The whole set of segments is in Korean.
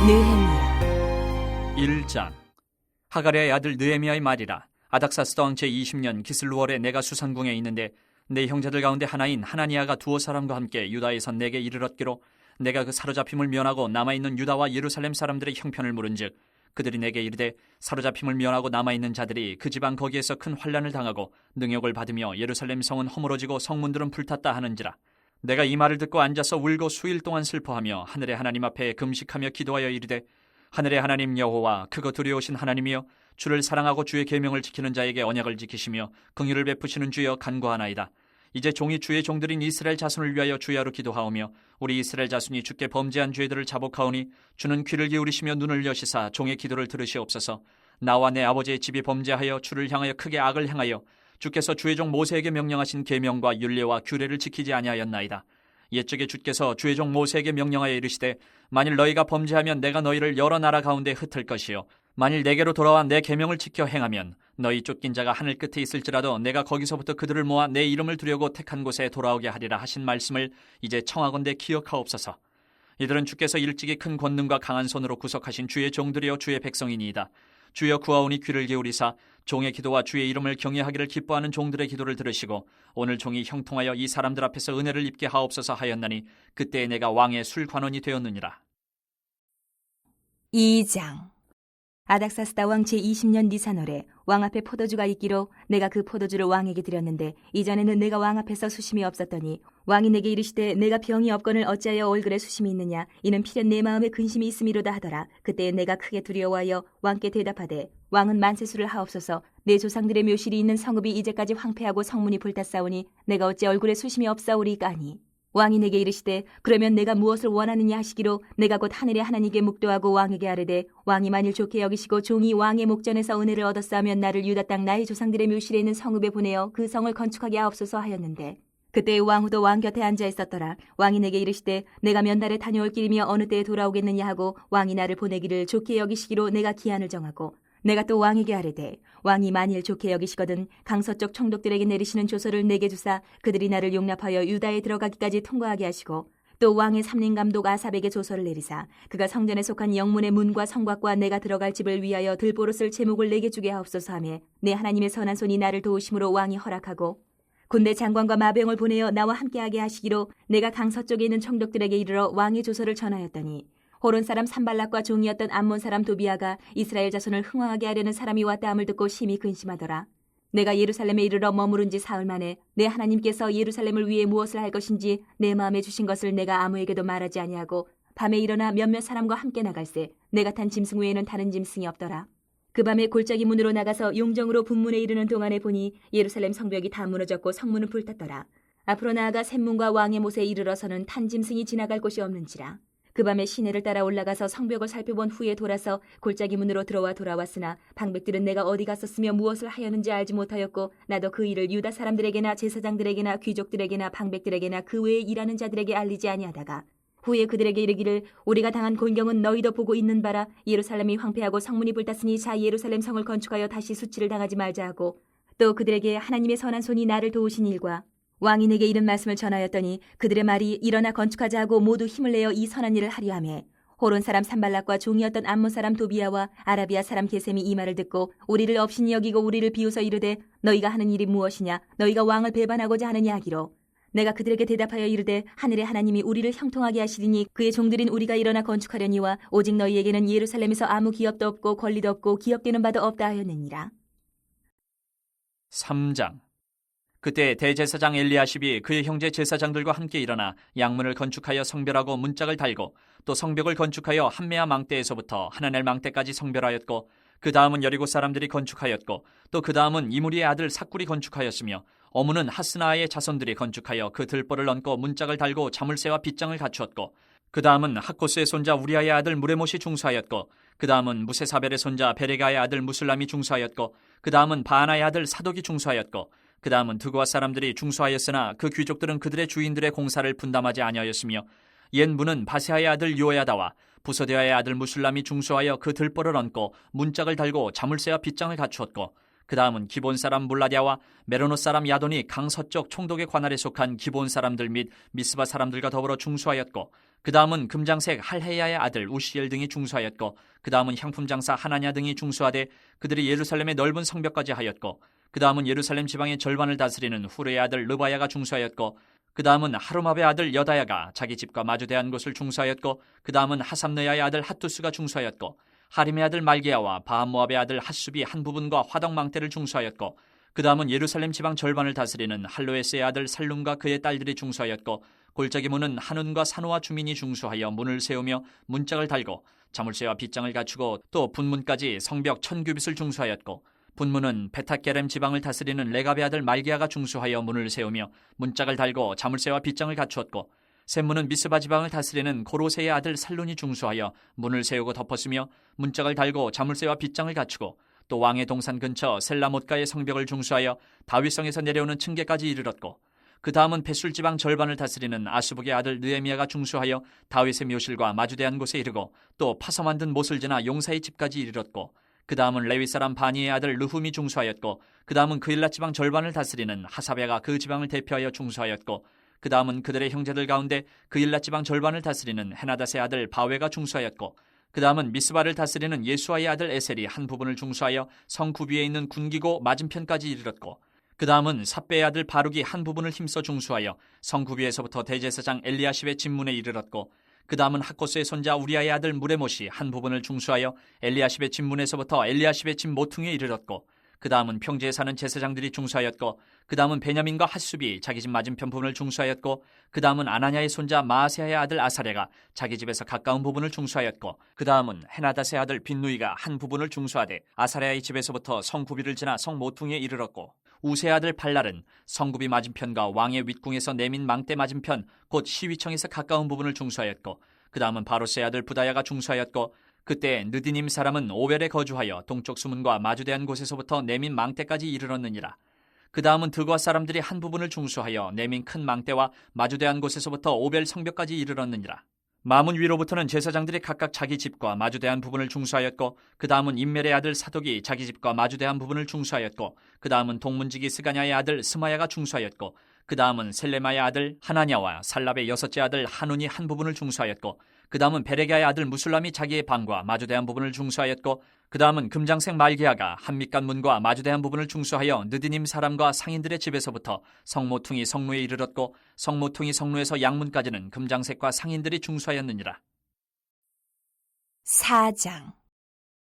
느헤미야 1장. 하가랴의 아들 느헤미야의 말이라. 아닥사스다 왕 제20년 기슬루월에 내가 수산궁에 있는데 내 형제들 가운데 하나인 하나니아가 두어 사람과 함께 유다에서 내게 이르렀기로 내가 그 사로잡힘을 면하고 남아있는 유다와 예루살렘 사람들의 형편을 물은즉 그들이 내게 이르되 사로잡힘을 면하고 남아있는 자들이 그 지방 거기에서 큰 환난을 당하고 능욕을 받으며 예루살렘 성은 허물어지고 성문들은 불탔다 하는지라. 내가 이 말을 듣고 앉아서 울고 수일 동안 슬퍼하며 하늘의 하나님 앞에 금식하며 기도하여 이르되 하늘의 하나님 여호와 크고 두려우신 하나님이여 주를 사랑하고 주의 계명을 지키는 자에게 언약을 지키시며 긍휼을 베푸시는 주여 간구하나이다. 이제 종이 주의 종들인 이스라엘 자손을 위하여 주야로 기도하오며 우리 이스라엘 자손이 주께 범죄한 죄들을 자복하오니 주는 귀를 기울이시며 눈을 여시사 종의 기도를 들으시옵소서. 나와 내 아버지의 집이 범죄하여 주를 향하여 크게 악을 행하여 주께서 주의 종 모세에게 명령하신 계명과 율례와 규례를 지키지 아니하였나이다. 옛적에 주께서 주의 종 모세에게 명령하여 이르시되 만일 너희가 범죄하면 내가 너희를 여러 나라 가운데 흩을 것이요 만일 내게로 돌아와 내 계명을 지켜 행하면 너희 쫓긴 자가 하늘 끝에 있을지라도 내가 거기서부터 그들을 모아 내 이름을 두려고 택한 곳에 돌아오게 하리라 하신 말씀을 이제 청하건대 기억하옵소서. 이들은 주께서 일찍이 큰 권능과 강한 손으로 구속하신 주의 종들이여 주의 백성이니이다. 주여 구하오니 귀를 기울이사 종의 기도와 주의 이름을 경외하기를 기뻐하는 종들의 기도를 들으시고 오늘 종이 형통하여 이 사람들 앞에서 은혜를 입게 하옵소서 하였나니 그때에 내가 왕의 술관원이 되었느니라. 2장. 아닥사스다 왕 제20년 니산월에 왕 앞에 포도주가 있기로 내가 그 포도주를 왕에게 드렸는데 이전에는 내가 왕 앞에서 수심이 없었더니 왕이 내게 이르시되 내가 병이 없거늘 어찌하여 얼굴에 수심이 있느냐 이는 필연 내 마음에 근심이 있음이로다 하더라. 그때에 내가 크게 두려워하여 왕께 대답하되 왕은 만세수를 하옵소서. 내 조상들의 묘실이 있는 성읍이 이제까지 황폐하고 성문이 불탔사오니 내가 어찌 얼굴에 수심이 없사오리까 하니 왕이 내게 이르시되 그러면 내가 무엇을 원하느냐 하시기로 내가 곧 하늘의 하나님께 묵도하고 왕에게 아뢰되 왕이 만일 좋게 여기시고 종이 왕의 목전에서 은혜를 얻었사하면 나를 유다 땅 나의 조상들의 묘실에 있는 성읍에 보내어 그 성을 건축하게 하옵소서 하였는데 그때 왕후도 왕 곁에 앉아 있었더라. 왕이 내게 이르시되 내가 몇 날에 다녀올 길이며 어느 때에 돌아오겠느냐 하고 왕이 나를 보내기를 좋게 여기시기로 내가 기한을 정하고 내가 또 왕에게 아뢰되 왕이 만일 좋게 여기시거든 강서쪽 총독들에게 내리시는 조서를 내게 주사 그들이 나를 용납하여 유다에 들어가기까지 통과하게 하시고 또 왕의 삼림감독 아삽에게 조서를 내리사 그가 성전에 속한 영문의 문과 성곽과 내가 들어갈 집을 위하여 들보로 쓸 제목을 내게 주게 하옵소서 하며 내 하나님의 선한 손이 나를 도우심으로 왕이 허락하고 군대 장관과 마병을 보내어 나와 함께하게 하시기로 내가 강서쪽에 있는 총독들에게 이르러 왕의 조서를 전하였더니 호론 사람 산발락과 종이었던 암몬 사람 도비아가 이스라엘 자손을 흥황하게 하려는 사람이 왔다 함을 듣고 심히 근심하더라. 내가 예루살렘에 이르러 머무른 지 사흘 만에 내 하나님께서 예루살렘을 위해 무엇을 할 것인지 내 마음에 주신 것을 내가 아무에게도 말하지 아니하고 밤에 일어나 몇몇 사람과 함께 나갈새 내가 탄 짐승 외에는 다른 짐승이 없더라. 그 밤에 골짜기 문으로 나가서 용정으로 분문에 이르는 동안에 보니 예루살렘 성벽이 다 무너졌고 성문은 불탔더라. 앞으로 나아가 샘문과 왕의 못에 이르러서는 탄 짐승이 지나갈 곳이 없는지라. 그 밤에 시내를 따라 올라가서 성벽을 살펴본 후에 돌아서 골짜기 문으로 돌아왔으나 방백들은 내가 어디 갔었으며 무엇을 하였는지 알지 못하였고 나도 그 일을 유다 사람들에게나 제사장들에게나 귀족들에게나 방백들에게나 그 외에 일하는 자들에게 알리지 아니하다가 후에 그들에게 이르기를 우리가 당한 곤경은 너희도 보고 있는 바라. 예루살렘이 황폐하고 성문이 불탔으니 자 예루살렘 성을 건축하여 다시 수치를 당하지 말자 하고 또 그들에게 하나님의 선한 손이 나를 도우신 일과 왕이 내게 이런 말씀을 전하였더니 그들의 말이 일어나 건축하자 하고 모두 힘을 내어 이 선한 일을 하려 하매 호론 사람 산발락과 종이었던 암몬 사람 도비아와 아라비아 사람 게셈이 이 말을 듣고 우리를 업신이 여기고 우리를 비웃어 이르되 너희가 하는 일이 무엇이냐 너희가 왕을 배반하고자 하느냐 하기로 내가 그들에게 대답하여 이르되 하늘의 하나님이 우리를 형통하게 하시리니 그의 종들인 우리가 일어나 건축하려니와 오직 너희에게는 예루살렘에서 아무 기업도 없고 권리도 없고 기업되는 바도 없다 하였느니라. 3장. 그때 대제사장 엘리야십이 그의 형제 제사장들과 함께 일어나 양문을 건축하여 성별하고 문짝을 달고 또 성벽을 건축하여 한메아 망대에서부터 하나넬 망대까지 성별하였고 그 다음은 여리고 사람들이 건축하였고 또 그 다음은 이무리의 아들 삭굴이 건축하였으며 어무는 하스나의 자손들이 건축하여 그 들보를 얹고 문짝을 달고 자물쇠와 빗장을 갖추었고 그 다음은 학코스의 손자 우리아의 아들 무레못이 중수하였고 그 다음은 무세사벨의 손자 베레가의 아들 무슬람이 중수하였고 그 다음은 바하나의 아들 사독이 중수하였고 그 다음은 드고아 사람들이 중수하였으나 그 귀족들은 그들의 주인들의 공사를 분담하지 아니하였으며 옛 문은 바세아의 아들 요야다와 부소데아의 아들 무슬람이 중수하여 그 들보를 얹고 문짝을 달고 자물쇠와 빗장을 갖추었고 그 다음은 기본 사람 물라디아와 메로노 사람 야돈이 강서쪽 총독의 관할에 속한 기본 사람들 및 미스바 사람들과 더불어 중수하였고 그 다음은 금장색 할헤야의 아들 우시엘 등이 중수하였고, 그 다음은 향품장사 하나냐 등이 중수하되 그들이 예루살렘의 넓은 성벽까지 하였고, 그 다음은 예루살렘 지방의 절반을 다스리는 후르의 아들 르바야가 중수하였고, 그 다음은 하루맙의 아들 여다야가 자기 집과 마주대한 곳을 중수하였고, 그 다음은 하삼느야의 아들 핫투스가 중수하였고, 하림의 아들 말게야와 바한모압의 아들 핫숲이 한 부분과 화덕망대를 중수하였고, 그 다음은 예루살렘 지방 절반을 다스리는 할로에스의 아들 살룸과 그의 딸들이 중수하였고, 골짜기 문은 한운과 산호와 주민이 중수하여 문을 세우며 문짝을 달고 자물쇠와 빗장을 갖추고, 또 분문까지 성벽 1000규빗을 중수하였고, 분문은 베타게렘 지방을 다스리는 레갑의 아들 말기야가 중수하여 문을 세우며 문짝을 달고 자물쇠와 빗장을 갖추었고, 샘문은 미스바 지방을 다스리는 고로세의 아들 살룬이 중수하여 문을 세우고 덮었으며 문짝을 달고 자물쇠와 빗장을 갖추고, 또 왕의 동산 근처 셀라못가의 성벽을 중수하여 다윗성에서 내려오는 층계까지 이르렀고, 그 다음은 벳술 지방 절반을 다스리는 아스북의 아들 느헤미야가 중수하여 다윗의 묘실과 마주대한 곳에 이르고, 또 파서 만든 못을 지나 용사의 집까지 이르렀고, 그 다음은 레위 사람 바니의 아들 르훔이 중수하였고, 그 다음은 그일라 지방 절반을 다스리는 하사베가 그 지방을 대표하여 중수하였고, 그 다음은 그들의 형제들 가운데 그일라 지방 절반을 다스리는 헤나닷의 아들 바웨가 중수하였고, 그 다음은 미스바를 다스리는 예수아의 아들 에셀이 한 부분을 중수하여 성 구비에 있는 군기고 맞은편까지 이르렀고, 그 다음은 삽베의 아들 바룩이 한 부분을 힘써 중수하여 성 구비에서부터 대제사장 엘리야십의 집문에 이르렀고, 그 다음은 학코스의 손자 우리아의 아들 무레못이 한 부분을 중수하여 엘리야십의 집문에서부터 엘리야십의 집 모퉁이에 이르렀고, 그 다음은 평지에 사는 제사장들이 중수하였고, 그 다음은 베냐민과 핫숲이 자기 집 맞은편 부분을 중수하였고, 그 다음은 아나냐의 손자 마아세아의 아들 아사레가 자기 집에서 가까운 부분을 중수하였고, 그 다음은 헤나닷의 아들 빈누이가 한 부분을 중수하되 아사레의 집에서부터 성구비를 지나 성 모퉁이에 이르렀고, 우세의 아들 발랄은 성구비 맞은편과 왕의 윗궁에서 내민 망대 맞은편 곧 시위청에서 가까운 부분을 중수하였고, 그 다음은 바로스의 아들 부다야가 중수하였고, 그때 느디님 사람은 오벨에 거주하여 동쪽 수문과 마주대한 곳에서부터 내민 망대까지 이르렀느니라. 그 다음은 드과 사람들이 한 부분을 중수하여 내민 큰 망대와 마주대한 곳에서부터 오벨 성벽까지 이르렀느니라. 마문 위로부터는 제사장들이 각각 자기 집과 마주대한 부분을 중수하였고, 그 다음은 임멜의 아들 사독이 자기 집과 마주대한 부분을 중수하였고, 그 다음은 동문지기 스가냐의 아들 스마야가 중수하였고, 그 다음은 셀레마의 아들 하나냐와 살랍의 여섯째 아들 한운이 한 부분을 중수하였고, 그 다음은 베레가의 아들 무술람이 자기의 방과 마주대한 부분을 중수하였고, 그 다음은 금장색 말기야가 한밑간 문과 마주대한 부분을 중수하여 느디님 사람과 상인들의 집에서부터 성모퉁이 성루에 이르렀고, 성모퉁이 성루에서 양문까지는 금장색과 상인들이 중수하였느니라. 4장.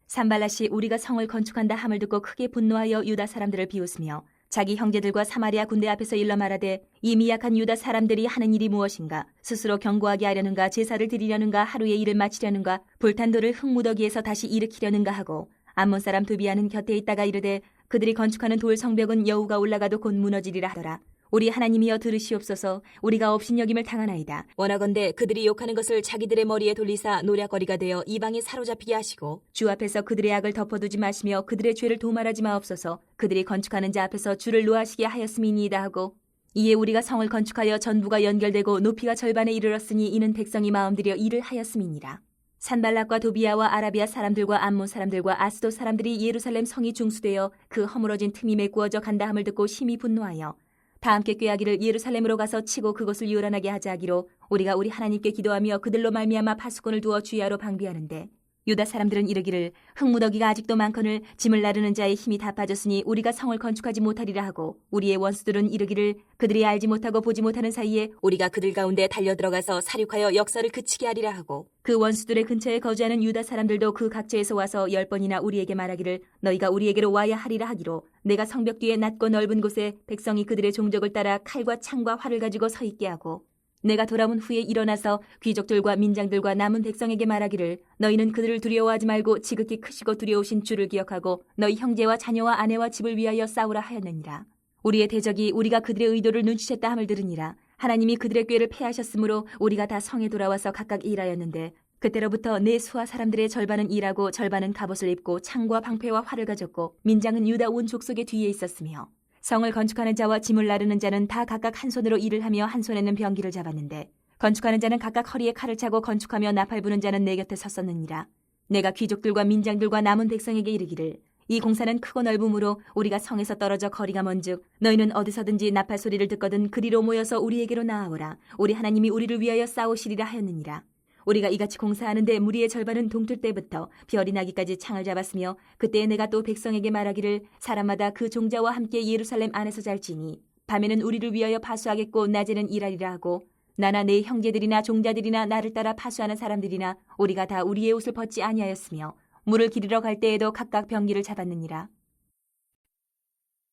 산발랏이 우리가 성을 건축한다 함을 듣고 크게 분노하여 유다 사람들을 비웃으며 자기 형제들과 사마리아 군대 앞에서 일러 말하되, 이 미약한 유다 사람들이 하는 일이 무엇인가? 스스로 견고하게 하려는가? 제사를 드리려는가? 하루의 일을 마치려는가? 불탄 돌을 흙무더기에서 다시 일으키려는가 하고, 암몬 사람 두비아는 곁에 있다가 이르되, 그들이 건축하는 돌 성벽은 여우가 올라가도 곧 무너지리라 하더라. 우리 하나님이여 들으시옵소서. 우리가 업신여김을 당하나이다. 원하건대 그들이 욕하는 것을 자기들의 머리에 돌리사 노략거리가 되어 이방에 사로잡히게 하시고, 주 앞에서 그들의 악을 덮어두지 마시며 그들의 죄를 도말하지 마옵소서. 그들이 건축하는 자 앞에서 주를 노하시게 하였음이니이다 하고, 이에 우리가 성을 건축하여 전부가 연결되고 높이가 절반에 이르렀으니 이는 백성이 마음들여 일을 하였음이니라. 산발락과 도비아와 아라비아 사람들과 암몬 사람들과 아스도 사람들이 예루살렘 성이 중수되어 그 허물어진 틈이 메꾸어져 간다 함을 듣고 심히 분노하여 다 함께 꾀하기를 예루살렘으로 가서 치고 그곳을 요란하게 하자 하기로, 우리가 우리 하나님께 기도하며 그들로 말미암아 파수꾼을 두어 주야로 방비하는데, 유다 사람들은 이르기를 흙무더기가 아직도 많거늘 짐을 나르는 자의 힘이 다 빠졌으니 우리가 성을 건축하지 못하리라 하고, 우리의 원수들은 이르기를 그들이 알지 못하고 보지 못하는 사이에 우리가 그들 가운데 달려들어가서 사륙하여 역사를 그치게 하리라 하고, 그 원수들의 근처에 거주하는 유다 사람들도 그 각지에서 와서 10번이나 우리에게 말하기를 너희가 우리에게로 와야 하리라 하기로, 내가 성벽 뒤에 낮고 넓은 곳에 백성이 그들의 종족을 따라 칼과 창과 활을 가지고 서 있게 하고, 내가 돌아온 후에 일어나서 귀족들과 민장들과 남은 백성에게 말하기를 너희는 그들을 두려워하지 말고 지극히 크시고 두려우신 주를 기억하고 너희 형제와 자녀와 아내와 집을 위하여 싸우라 하였느니라. 우리의 대적이 우리가 그들의 의도를 눈치챘다 함을 들으니라. 하나님이 그들의 꾀를 패하셨으므로 우리가 다 성에 돌아와서 각각 일하였는데, 그때로부터 내 수하 사람들의 절반은 일하고 절반은 갑옷을 입고 창과 방패와 활을 가졌고, 민장은 유다 온 족속의 뒤에 있었으며, 성을 건축하는 자와 짐을 나르는 자는 다 각각 한 손으로 일을 하며 한 손에는 병기를 잡았는데, 건축하는 자는 각각 허리에 칼을 차고 건축하며 나팔 부는 자는 내 곁에 섰었느니라. 내가 귀족들과 민장들과 남은 백성에게 이르기를 이 공사는 크고 넓음으로 우리가 성에서 떨어져 거리가 먼즉 너희는 어디서든지 나팔 소리를 듣거든 그리로 모여서 우리에게로 나아오라. 우리 하나님이 우리를 위하여 싸우시리라 하였느니라. 우리가 이같이 공사하는데 무리의 절반은 동틀 때부터 별이 나기까지 창을 잡았으며 그때에 내가 또 백성에게 말하기를 사람마다 그 종자와 함께 예루살렘 안에서 잘지니 밤에는 우리를 위하여 파수하겠고 낮에는 일하리라 하고 나나 내 형제들이나 종자들이나 나를 따라 파수하는 사람들이나 우리가 다 우리의 옷을 벗지 아니하였으며 물을 기르러 갈 때에도 각각 병기를 잡았느니라.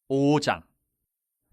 5장.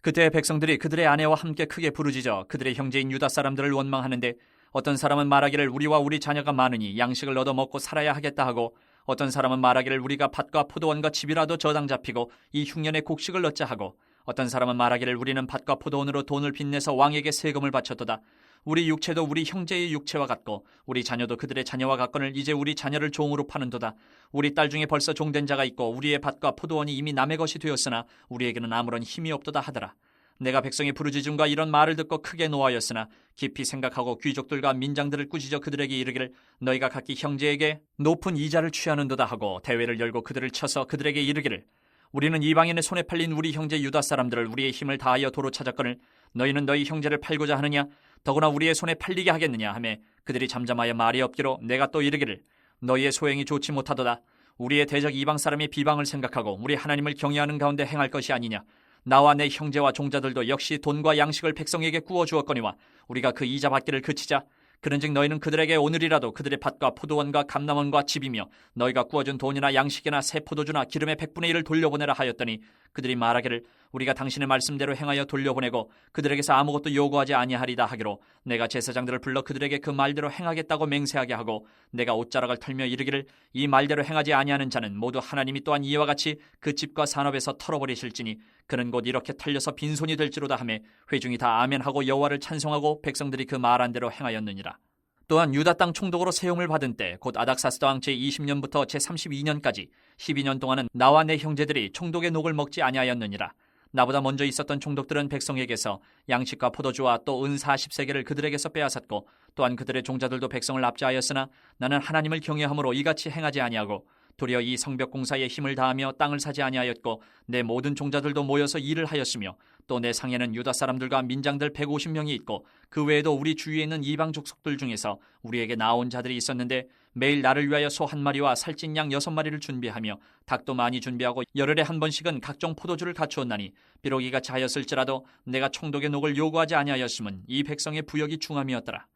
그때 백성들이 그들의 아내와 함께 크게 부르짖어 그들의 형제인 유다 사람들을 원망하는데 어떤 사람은 말하기를 우리와 우리 자녀가 많으니 양식을 얻어 먹고 살아야 하겠다 하고 어떤 사람은 말하기를 우리가 밭과 포도원과 집이라도 저당 잡히고 이 흉년에 곡식을 얻자 하고 어떤 사람은 말하기를 우리는 밭과 포도원으로 돈을 빚내서 왕에게 세금을 바쳤도다. 우리 육체도 우리 형제의 육체와 같고 우리 자녀도 그들의 자녀와 같거늘 이제 우리 자녀를 종으로 파는도다. 우리 딸 중에 벌써 종된 자가 있고 우리의 밭과 포도원이 이미 남의 것이 되었으나 우리에게는 아무런 힘이 없도다 하더라. 내가 백성의 부르짖음과 이런 말을 듣고 크게 노하였으나 깊이 생각하고 귀족들과 민장들을 꾸짖어 그들에게 이르기를 너희가 각기 형제에게 높은 이자를 취하는도다 하고 대회를 열고 그들을 쳐서 그들에게 이르기를 우리는 이방인의 손에 팔린 우리 형제 유다 사람들을 우리의 힘을 다하여 도로 찾았거늘 너희는 너희 형제를 팔고자 하느냐 더구나 우리의 손에 팔리게 하겠느냐 하매 그들이 잠잠하여 말이 없기로 내가 또 이르기를 너희의 소행이 좋지 못하도다. 우리의 대적 이방 사람의 비방을 생각하고 우리 하나님을 경외하는 가운데 행할 것이 아니냐. 나와 내 형제와 종자들도 역시 돈과 양식을 백성에게 구워 주었거니와 우리가 그 이자 받기를 그치자. 그런즉 너희는 그들에게 오늘이라도 그들의 밭과 포도원과 감람원과 집이며 너희가 구워준 돈이나 양식이나 새 포도주나 기름의 100분의 1을 돌려보내라 하였더니 그들이 말하기를 우리가 당신의 말씀대로 행하여 돌려보내고 그들에게서 아무것도 요구하지 아니하리다 하기로 내가 제사장들을 불러 그들에게 그 말대로 행하겠다고 맹세하게 하고 내가 옷자락을 털며 이르기를 이 말대로 행하지 아니하는 자는 모두 하나님이 또한 이와 같이 그 집과 산업에서 털어버리실지니 그는 곧 이렇게 털려서 빈손이 될지로다 하매 회중이 다 아멘하고 여호와를 찬송하고 백성들이 그 말한 대로 행하였느니라. 또한 유다 땅 총독으로 세움을 받은 때 곧 아닥사스다 왕 제20년부터 제32년까지 12년 동안은 나와 내 형제들이 총독의 녹을 먹지 아니하였느니라. 나보다 먼저 있었던 총독들은 백성에게서 양식과 포도주와 또 은 40세겔을 그들에게서 빼앗았고 또한 그들의 종자들도 백성을 납치하였으나 나는 하나님을 경외함으로 이같이 행하지 아니하고 도리어 이 성벽 공사에 힘을 다하며 땅을 사지 아니하였고 내 모든 종자들도 모여서 일을 하였으며 또 내 상에는 유다 사람들과 민장들 150명이 있고 그 외에도 우리 주위에 있는 이방 족속들 중에서 우리에게 나온 자들이 있었는데 매일 나를 위하여 소 1마리와 살찐 양 6마리를 준비하며 닭도 많이 준비하고 열흘에 한 번씩은 각종 포도주를 갖추었나니 비록 이같이 하였을지라도 내가 총독의 녹을 요구하지 아니하였음은 이 백성의 부역이 중함이었더라.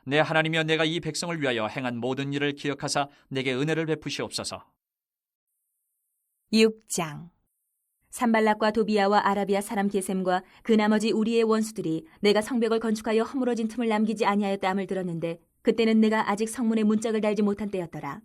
내 하나님이여 내가 이 백성을 위하여 행한 모든 일을 기억하사 내게 은혜를 베푸시옵소서. 6장. 산발락과 도비아와 아라비아 사람 게셈과 그 나머지 우리의 원수들이 내가 성벽을 건축하여 허물어진 틈을 남기지 아니하였다함을 들었는데 그때는 내가 아직 성문에 문짝을 달지 못한 때였더라.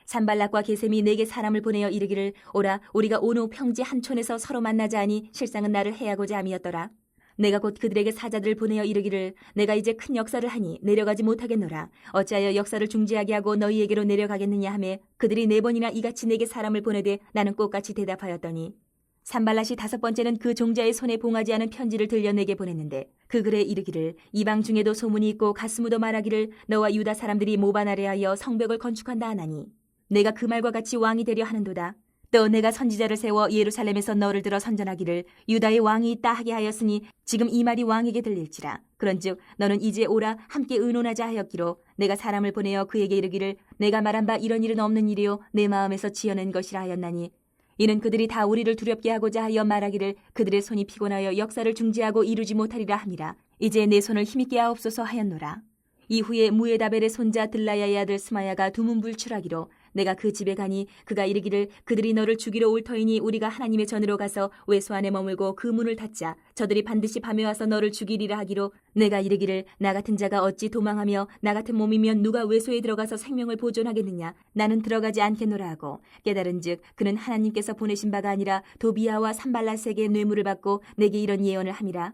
산발락과 게셈이 내게 사람을 보내어 이르기를 오라 우리가 오노 평지 한 촌에서 서로 만나자 하니 실상은 나를 해하고자 함이었더라. 내가 곧 그들에게 사자들을 보내어 이르기를 내가 이제 큰 역사를 하니 내려가지 못하겠노라. 어찌하여 역사를 중지하게 하고 너희에게로 내려가겠느냐 하매 그들이 4번이나 이같이 내게 사람을 보내되 나는 꽃같이 대답하였더니 산발랏이 5번째는 그 종자의 손에 봉하지 않은 편지를 들려 내게 보냈는데 그 글에 이르기를 이방 중에도 소문이 있고 가스무도 말하기를 너와 유다 사람들이 모반하려 하여 성벽을 건축한다 하나니 내가 그 말과 같이 왕이 되려 하는도다. 또 내가 선지자를 세워 예루살렘에서 너를 들어 선전하기를 유다의 왕이 있다 하게 하였으니 지금 이 말이 왕에게 들릴지라. 그런즉 너는 이제 오라 함께 의논하자 하였기로 내가 사람을 보내어 그에게 이르기를 내가 말한 바 이런 일은 없는 일이요 내 마음에서 지어낸 것이라 하였나니 이는 그들이 다 우리를 두렵게 하고자 하여 말하기를 그들의 손이 피곤하여 역사를 중지하고 이루지 못하리라 함이라. 이제 내 손을 힘있게 하옵소서 하였노라. 이후에 무에다벨의 손자 들라야의 아들 스마야가 두문불출하기로 내가 그 집에 가니 그가 이르기를 그들이 너를 죽이러 올 터이니 우리가 하나님의 전으로 가서 외소 안에 머물고 그 문을 닫자. 저들이 반드시 밤에 와서 너를 죽이리라 하기로 내가 이르기를 나 같은 자가 어찌 도망하며 나 같은 몸이면 누가 외소에 들어가서 생명을 보존하겠느냐. 나는 들어가지 않겠노라 하고 깨달은즉 그는 하나님께서 보내신 바가 아니라 도비아와 산발랏에게 뇌물을 받고 내게 이런 예언을 함이라.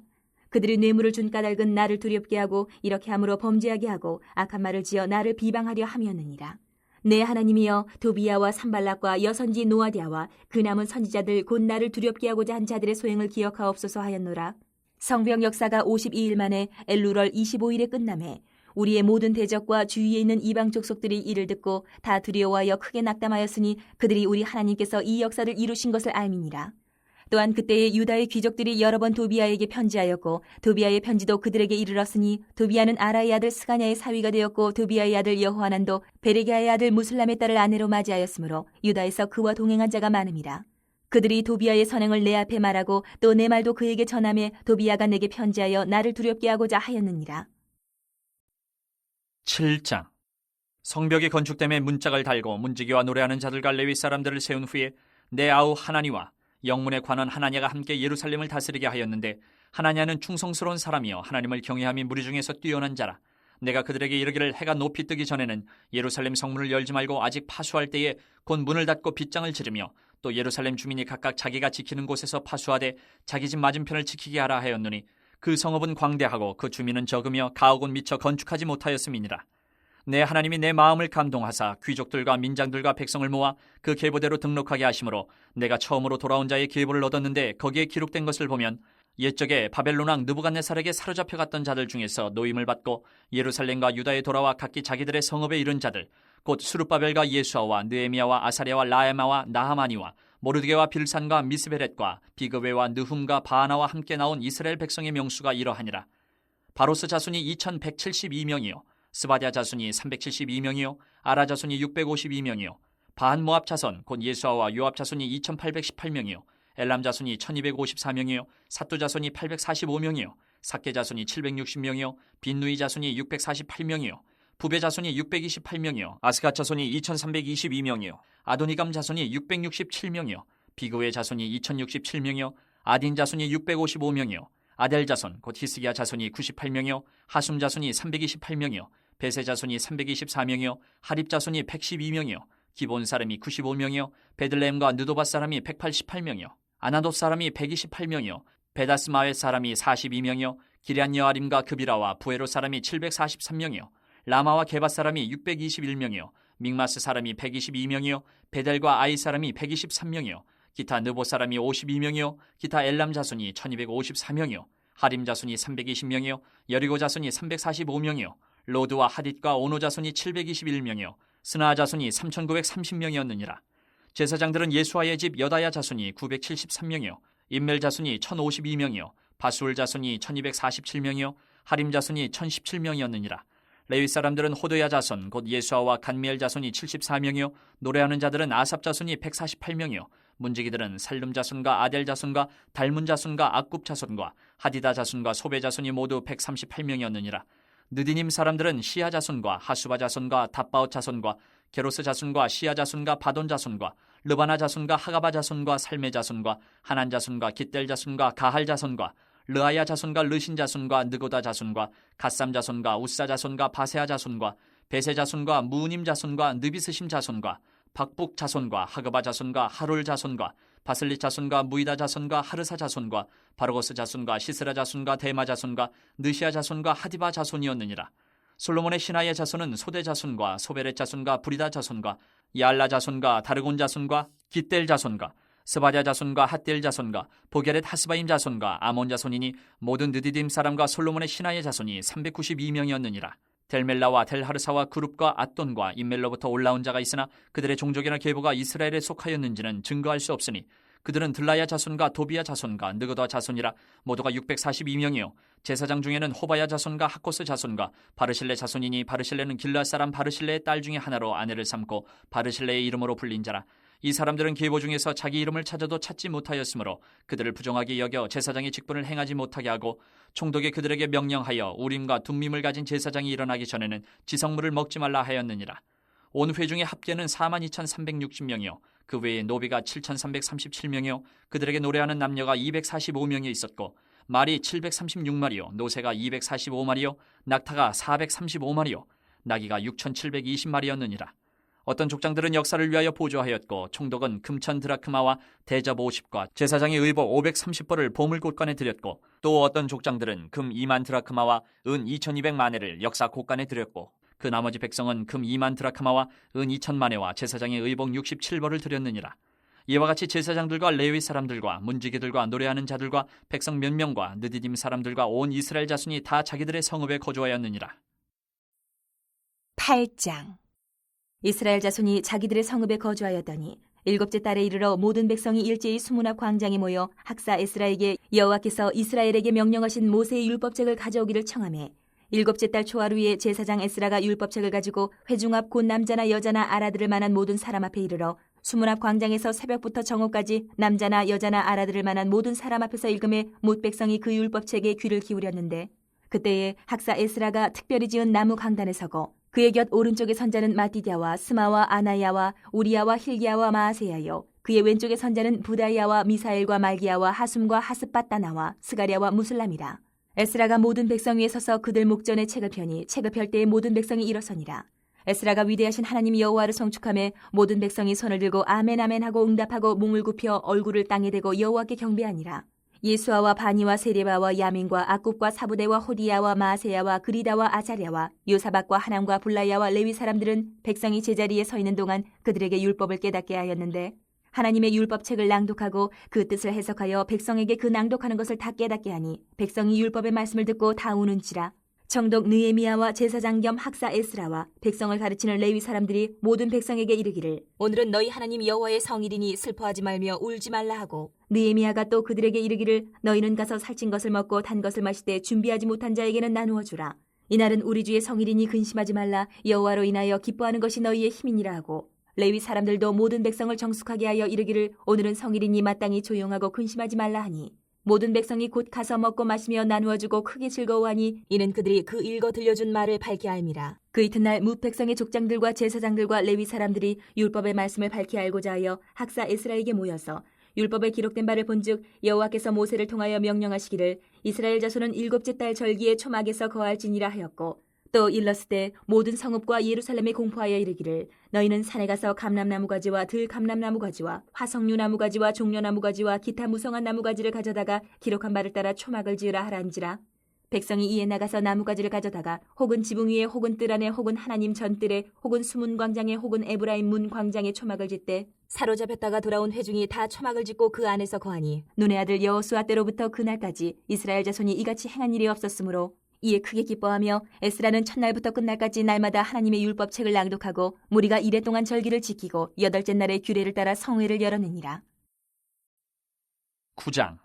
그들이 뇌물을 준 까닭은 나를 두렵게 하고 이렇게 함으로 범죄하게 하고 악한 말을 지어 나를 비방하려 함이었느니라. 내 하나님이여 도비아와 산발락과 여선지 노아디아와 그 남은 선지자들 곧 나를 두렵게 하고자 한 자들의 소행을 기억하옵소서 하였노라. 성벽 역사가 52일 만에 엘루럴 25일에 끝나매 우리의 모든 대적과 주위에 있는 이방 족속들이 이를 듣고 다 두려워하여 크게 낙담하였으니 그들이 우리 하나님께서 이 역사를 이루신 것을 알미니라. 또한 그때에 유다의 귀족들이 여러 번 도비아에게 편지하였고 도비아의 편지도 그들에게 이르렀으니 도비아는 아라의 아들 스가냐의 사위가 되었고 도비아의 아들 여호하난도 베레게아의 아들 무슬람의 딸을 아내로 맞이하였으므로 유다에서 그와 동행한 자가 많음이라. 그들이 도비아의 선행을 내 앞에 말하고 또 내 말도 그에게 전하매 도비아가 내게 편지하여 나를 두렵게 하고자 하였느니라. 7장. 성벽이 건축됨에 문짝을 달고 문지기와 노래하는 자들과 레위 사람들을 세운 후에 내 아우 하나니와 영문에 관한 하나냐가 함께 예루살렘을 다스리게 하였는데 하나냐는 충성스러운 사람이요 하나님을 경외함이 무리 중에서 뛰어난 자라. 내가 그들에게 이르기를 해가 높이 뜨기 전에는 예루살렘 성문을 열지 말고 아직 파수할 때에 곧 문을 닫고 빗장을 지르며 또 예루살렘 주민이 각각 자기가 지키는 곳에서 파수하되 자기 집 맞은편을 지키게 하라 하였노니 그 성읍은 광대하고 그 주민은 적으며 가옥은 미처 건축하지 못하였음이니라. 내 하나님이 내 마음을 감동하사 귀족들과 민장들과 백성을 모아 그 계보대로 등록하게 하심으로 내가 처음으로 돌아온 자의 계보를 얻었는데 거기에 기록된 것을 보면 옛적에 바벨론 왕 느부갓네살에게 사로잡혀 갔던 자들 중에서 노임을 받고 예루살렘과 유다에 돌아와 각기 자기들의 성읍에 이른 자들 곧 수룹바벨과 예수아와 느헤미야와 아사랴와 라에마와 나하마니와 모르드게와 빌산과 미스베렛과 비그웨와 느훔과 바하나와 함께 나온 이스라엘 백성의 명수가 이러하니라. 바로스 자손이 2172명이요 스바랴 자손이 372명이요 아라 자손이 652명이요 바한 모압 자손 곧 예수아와 요압 자손이 2818명이요 엘람 자손이 1254명이요 사뚜 자손이 845명이요 삭게 자손이 760명이요 빈누이 자손이 648명이요 부베 자손이 628명이요 아스갓 자손이 2322명이요 아도니감 자손이 667명이요 비그웨 자손이 2067명이요 아딘 자손이 655명이요 아델 자손 곧 히스기야 자손이 98명이요 하숨 자손이 328명이요 베세 자손이 324명이요 하립 자손이 112명이요 기본 사람이 95명이요 베들레헴과 느도바 사람이 188명이요 아나돗 사람이 128명이요 베다스마웨 사람이 42명이요 기럇 여아림과 그비라와 부에로 사람이 743명이요 라마와 게바 사람이 621명이요 믹마스 사람이 122명이요 베델과 아이 사람이 123명이요 기타 느보 사람이 52명이요 기타 엘람 자손이 1254명이요 하림 자손이 320명이요 여리고 자손이 345명이요 로드와 하딧과 오노 자손이 721명이요 스나 자손이 3930명이었느니라. 제사장들은 예수아의 집 여다야 자손이 973명이요 임멜 자손이 1052명이요 바술 자손이 1247명이요 하림 자손이 1017명이었느니라. 레위 사람들은 호도야 자손 곧 예수아와 간미엘 자손이 74명이요 노래하는 자들은 아삽 자손이 148명이요 문지기들은 살름 자손과 아델 자손과 달문 자손과 악굽 자손과 하디다 자손과 소베 자손이 모두 138명이었느니라. 느디님 사람들은 시야 자손과 하수바 자손과 답바옷 자손과 게로스 자손과 시야 자손과 바돈 자손과 르바나 자손과 하가바 자손과 살메 자손과 하난 자손과 깃델 자손과 가할 자손과 르아야 자손과 르신 자손과 느고다 자손과 갓삼 자손과 우사 자손과 바세아 자손과 베세 자손과 무님 자손과 느비스심 자손과 박북 자손과 하그바 자손과 하롤 자손과 바슬리 자손과 무이다 자손과 하르사 자손과 바르고스 자손과 시스라 자손과 데마 자손과 느시아 자손과 하디바 자손이었느니라. 솔로몬의 신하의 자손은 소대 자손과 소베렛 자손과 부리다 자손과 야알라 자손과 다르곤 자손과 깃델 자손과 스바랴 자손과 핫델 자손과 보게렛 하스바임 자손과 아몬 자손이니 모든 느디딤 사람과 솔로몬의 신하의 자손이 392명이었느니라. 델멜라와 델하르사와 그룹과 앗돈과 임멜로부터 올라온 자가 있으나 그들의 종족이나 계보가 이스라엘에 속하였는지는 증거할 수 없으니 그들은 들라야 자손과 도비야 자손과 느그다 자손이라 모두가 642명이요 제사장 중에는 호바야 자손과 하코스 자손과 바르실레 자손이니 바르실레는 길르앗 사람 바르실레의 딸 중에 하나로 아내를 삼고 바르실레의 이름으로 불린 자라. 이 사람들은 계보 중에서 자기 이름을 찾아도 찾지 못하였으므로 그들을 부정하게 여겨 제사장의 직분을 행하지 못하게 하고 총독이 그들에게 명령하여 우림과 둠밈을 가진 제사장이 일어나기 전에는 지성물을 먹지 말라 하였느니라. 온 회중의 합계는 42,360명이요 그 외에 노비가 7,337명이요 그들에게 노래하는 남녀가 245명이 있었고 말이 736마리요 노새가 245마리요 낙타가 435마리요 나귀가 6,720마리였느니라. 어떤 족장들은 역사를 위하여 보조하였고 총독은 금천 드라크마와 대접 50과 제사장의 의복 530벌을 보물곳간에 드렸고 또 어떤 족장들은 금 2만 드라크마와 은 2200마네를 역사 곳간에 드렸고 그 나머지 백성은 금 2만 드라크마와 은 2000마네와 제사장의 의복 67벌을 드렸느니라. 이와 같이 제사장들과 레위 사람들과 문지기들과 노래하는 자들과 백성 몇 명과 느디딤 사람들과 온 이스라엘 자손이 다 자기들의 성읍에 거주하였느니라. 8장. 이스라엘 자손이 자기들의 성읍에 거주하였더니 일곱째 달에 이르러 모든 백성이 일제히 수문 앞 광장에 모여 학사 에스라에게 여호와께서 이스라엘에게 명령하신 모세의 율법책을 가져오기를 청하매 일곱째 달 초하루에 제사장 에스라가 율법책을 가지고 회중 앞 곧 남자나 여자나 알아들을 만한 모든 사람 앞에 이르러 수문 앞 광장에서 새벽부터 정오까지 남자나 여자나 알아들을 만한 모든 사람 앞에서 읽음에 못 백성이 그 율법책에 귀를 기울였는데 그때에 학사 에스라가 특별히 지은 나무 강단에 서고 그의 곁 오른쪽의 선자는 마띠디아와 스마와 아나야와 우리야와 힐기야와 마아세야요 그의 왼쪽의 선자는 부다야와 미사엘과 말기야와 하숨과 하스바따나와 스가랴와 무슬람이라. 에스라가 모든 백성 위에 서서 그들 목전에 책을 펴니 책을 펼 때에 모든 백성이 일어서니라. 에스라가 위대하신 하나님 여호와를 성축하며 모든 백성이 손을 들고 아멘 아멘 하고 응답하고 몸을 굽혀 얼굴을 땅에 대고 여호와께 경배하니라. 예수아와 바니와 세레바와 야민과 악굽과 사부대와 호디야와 마세야와 그리다와 아자랴와 요사박과 하남과 블라야와 레위 사람들은 백성이 제자리에 서 있는 동안 그들에게 율법을 깨닫게 하였는데 하나님의 율법책을 낭독하고 그 뜻을 해석하여 백성에게 그 낭독하는 것을 다 깨닫게 하니 백성이 율법의 말씀을 듣고 다 우는지라. 정독 느헤미야와 제사장 겸 학사 에스라와 백성을 가르치는 레위 사람들이 모든 백성에게 이르기를 오늘은 너희 하나님 여호와의 성일이니 슬퍼하지 말며 울지 말라 하고 느헤미야가 또 그들에게 이르기를 너희는 가서 살찐 것을 먹고 단 것을 마시되 준비하지 못한 자에게는 나누어 주라. 이날은 우리 주의 성일이니 근심하지 말라. 여호와로 인하여 기뻐하는 것이 너희의 힘이니라 하고 레위 사람들도 모든 백성을 정숙하게 하여 이르기를 오늘은 성일이니 마땅히 조용하고 근심하지 말라 하니 모든 백성이 곧 가서 먹고 마시며 나누어주고 크게 즐거워하니 이는 그들이 그 읽어 들려준 말을 밝히 알미라. 그 이튿날 뭇 백성의 족장들과 제사장들과 레위 사람들이 율법의 말씀을 밝히 알고자 하여 학사 에스라에게 모여서 율법에 기록된 바를 본즉 여호와께서 모세를 통하여 명령하시기를 이스라엘 자손은 일곱째 달 절기에 초막에서 거할지니라 하였고 또 일렀을 모든 성읍과 예루살렘에 공포하여 이르기를 너희는 산에 가서 감람나무 가지와 들감람나무 가지와 화석류나무 가지와 종려나무 가지와 기타 무성한 나무 가지를 가져다가 기록한 바를 따라 초막을 지으라 하란지라. 백성이 이에 나가서 나무 가지를 가져다가 혹은 지붕 위에 혹은 뜰 안에 혹은 하나님 전뜰에 혹은 수문 광장에 혹은 에브라임 문 광장에 초막을 짓되 사로잡혔다가 돌아온 회중이 다 초막을 짓고 그 안에서 거하니 눈의 아들 여호수아 때로부터 그날까지 이스라엘 자손이 이같이 행한 일이 없었으므로 이에 크게 기뻐하며 에스라는 첫날부터 끝날까지 날마다 하나님의 율법책을 낭독하고 무리가 이레 동안 절기를 지키고 여덟째 날에 규례를 따라 성회를 열어내니라. 9장.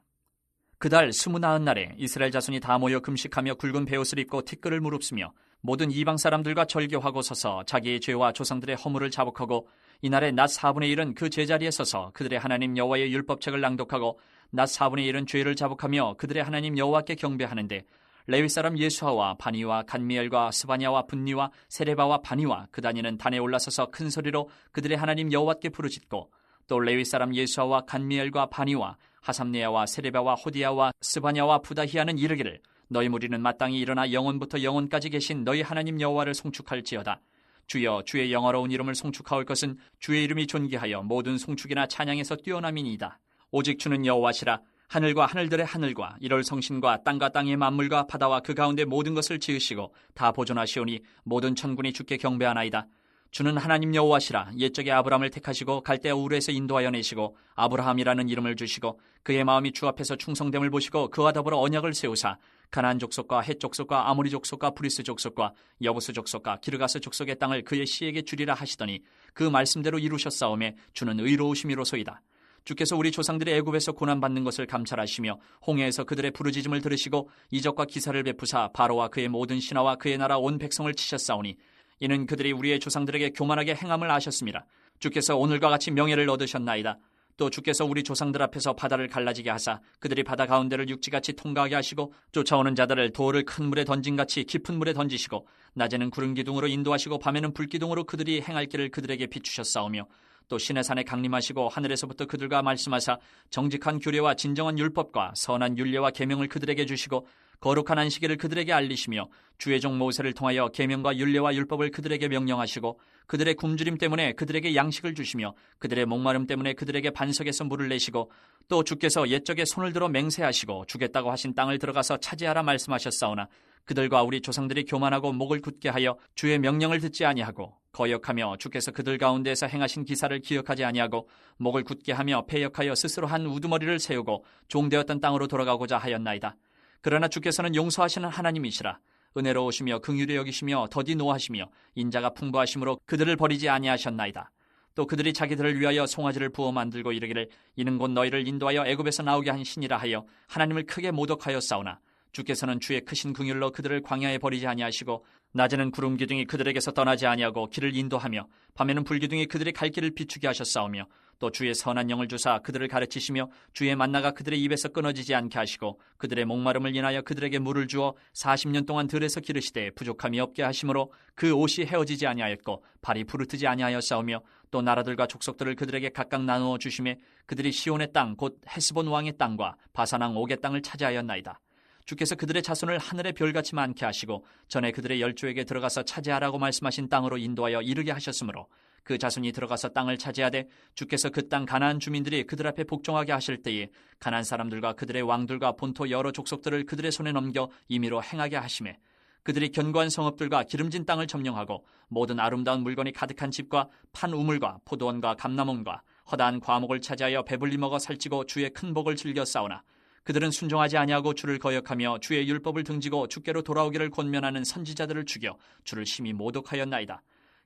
그달 29날에 이스라엘 자손이 다 모여 금식하며 굵은 베옷을 입고 티끌을 무릅쓰며 모든 이방 사람들과 절교하고 서서 자기의 죄와 조상들의 허물을 자복하고 이날에 낮 4분의 1은 그 제자리에 서서 그들의 하나님 여호와의 율법책을 낭독하고 낮 4분의 1은 죄를 자복하며 그들의 하나님 여호와께 경배하는데 레위 사람 예수아와 바니와 간미엘과 스바냐와 분니와 세레바와 바니와 그 다니는 단에 올라서서 큰 소리로 그들의 하나님 여호와께 부르짖고 또 레위 사람 예수아와 간미엘과 바니와 하삼네야와 세레바와 호디야와 스바냐와 부다히야는 이르기를 너희 무리는 마땅히 일어나 영원부터 영원까지 계신 너희 하나님 여호와를 송축할지어다. 주여 주의 영화로운 이름을 송축하올 것은 주의 이름이 존귀하여 모든 송축이나 찬양에서 뛰어남이니이다. 오직 주는 여호와시라. 하늘과 하늘들의 하늘과 이럴 성신과 땅과 땅의 만물과 바다와 그 가운데 모든 것을 지으시고 다 보존하시오니 모든 천군이 주께 경배하나이다. 주는 하나님 여호와시라. 옛적에 아브라함을 택하시고 갈대아 우르에서 인도하여 내시고 아브라함이라는 이름을 주시고 그의 마음이 주 앞에서 충성됨을 보시고 그와 더불어 언약을 세우사 가나안 족속과 헷 족속과 아모리 족속과 브리스 족속과 여부스 족속과 기르가스 족속의 땅을 그의 씨에게 주리라 하시더니 그 말씀대로 이루셨사오매 주는 의로우심이로소이다. 주께서 우리 조상들의 애굽에서 고난받는 것을 감찰하시며 홍해에서 그들의 부르짖음을 들으시고 이적과 기사를 베푸사 바로와 그의 모든 신하와 그의 나라 온 백성을 치셨사오니 이는 그들이 우리의 조상들에게 교만하게 행함을 아셨습니다. 주께서 오늘과 같이 명예를 얻으셨나이다. 또 주께서 우리 조상들 앞에서 바다를 갈라지게 하사 그들이 바다 가운데를 육지같이 통과하게 하시고 쫓아오는 자들을 돌을 큰 물에 던진같이 깊은 물에 던지시고 낮에는 구름 기둥으로 인도하시고 밤에는 불기둥으로 그들이 행할 길을 그들에게 비추셨사오며 또 신의 산에 강림하시고 하늘에서부터 그들과 말씀하사 정직한 규례와 진정한 율법과 선한 율례와 계명을 그들에게 주시고 거룩한 안식일을 그들에게 알리시며 주의 종 모세를 통하여 계명과 율례와 율법을 그들에게 명령하시고 그들의 굶주림 때문에 그들에게 양식을 주시며 그들의 목마름 때문에 그들에게 반석에서 물을 내시고 또 주께서 옛적에 손을 들어 맹세하시고 주겠다고 하신 땅을 들어가서 차지하라 말씀하셨사오나 그들과 우리 조상들이 교만하고 목을 굳게 하여 주의 명령을 듣지 아니하고 거역하며 주께서 그들 가운데에서 행하신 기사를 기억하지 아니하고 목을 굳게 하며 패역하여 스스로 한 우두머리를 세우고 종되었던 땅으로 돌아가고자 하였나이다. 그러나 주께서는 용서하시는 하나님이시라. 은혜로우시며 긍휼히 여기시며 더디 노하시며 인자가 풍부하심으로 그들을 버리지 아니하셨나이다. 또 그들이 자기들을 위하여 송아지를 부어 만들고 이르기를 이는 곧 너희를 인도하여 애굽에서 나오게 한 신이라 하여 하나님을 크게 모독하여 싸우나 주께서는 주의 크신 긍휼로 그들을 광야에 버리지 아니하시고 낮에는 구름 기둥이 그들에게서 떠나지 아니하고 길을 인도하며 밤에는 불기둥이 그들의 갈 길을 비추게 하셨사오며 또 주의 선한 영을 주사 그들을 가르치시며 주의 만나가 그들의 입에서 끊어지지 않게 하시고 그들의 목마름을 인하여 그들에게 물을 주어 40년 동안 들에서 기르시되 부족함이 없게 하심으로 그 옷이 헤어지지 아니하였고 발이 부르트지 아니하였사오며 또 나라들과 족속들을 그들에게 각각 나누어 주심에 그들이 시온의 땅 곧 헤스본 왕의 땅과 바산 왕 옥의 땅을 차지하였나이다. 주께서 그들의 자손을 하늘의 별같이 많게 하시고 전에 그들의 열조에게 들어가서 차지하라고 말씀하신 땅으로 인도하여 이르게 하셨으므로 그 자손이 들어가서 땅을 차지하되 주께서 그 땅 가나안 주민들이 그들 앞에 복종하게 하실 때에 가나안 사람들과 그들의 왕들과 본토 여러 족속들을 그들의 손에 넘겨 임의로 행하게 하시매 그들이 견고한 성읍들과 기름진 땅을 점령하고 모든 아름다운 물건이 가득한 집과 판 우물과 포도원과 감람원과 허다한 과목을 차지하여 배불리 먹어 살찌고 주의 큰 복을 즐겨 싸우나 그들은 순종하지 아니하고 주를 거역하며 주의 율법을 등지고 주께로 돌아오기를 권면하는 선지자들을 죽여 주를 심히 모독하였나이다.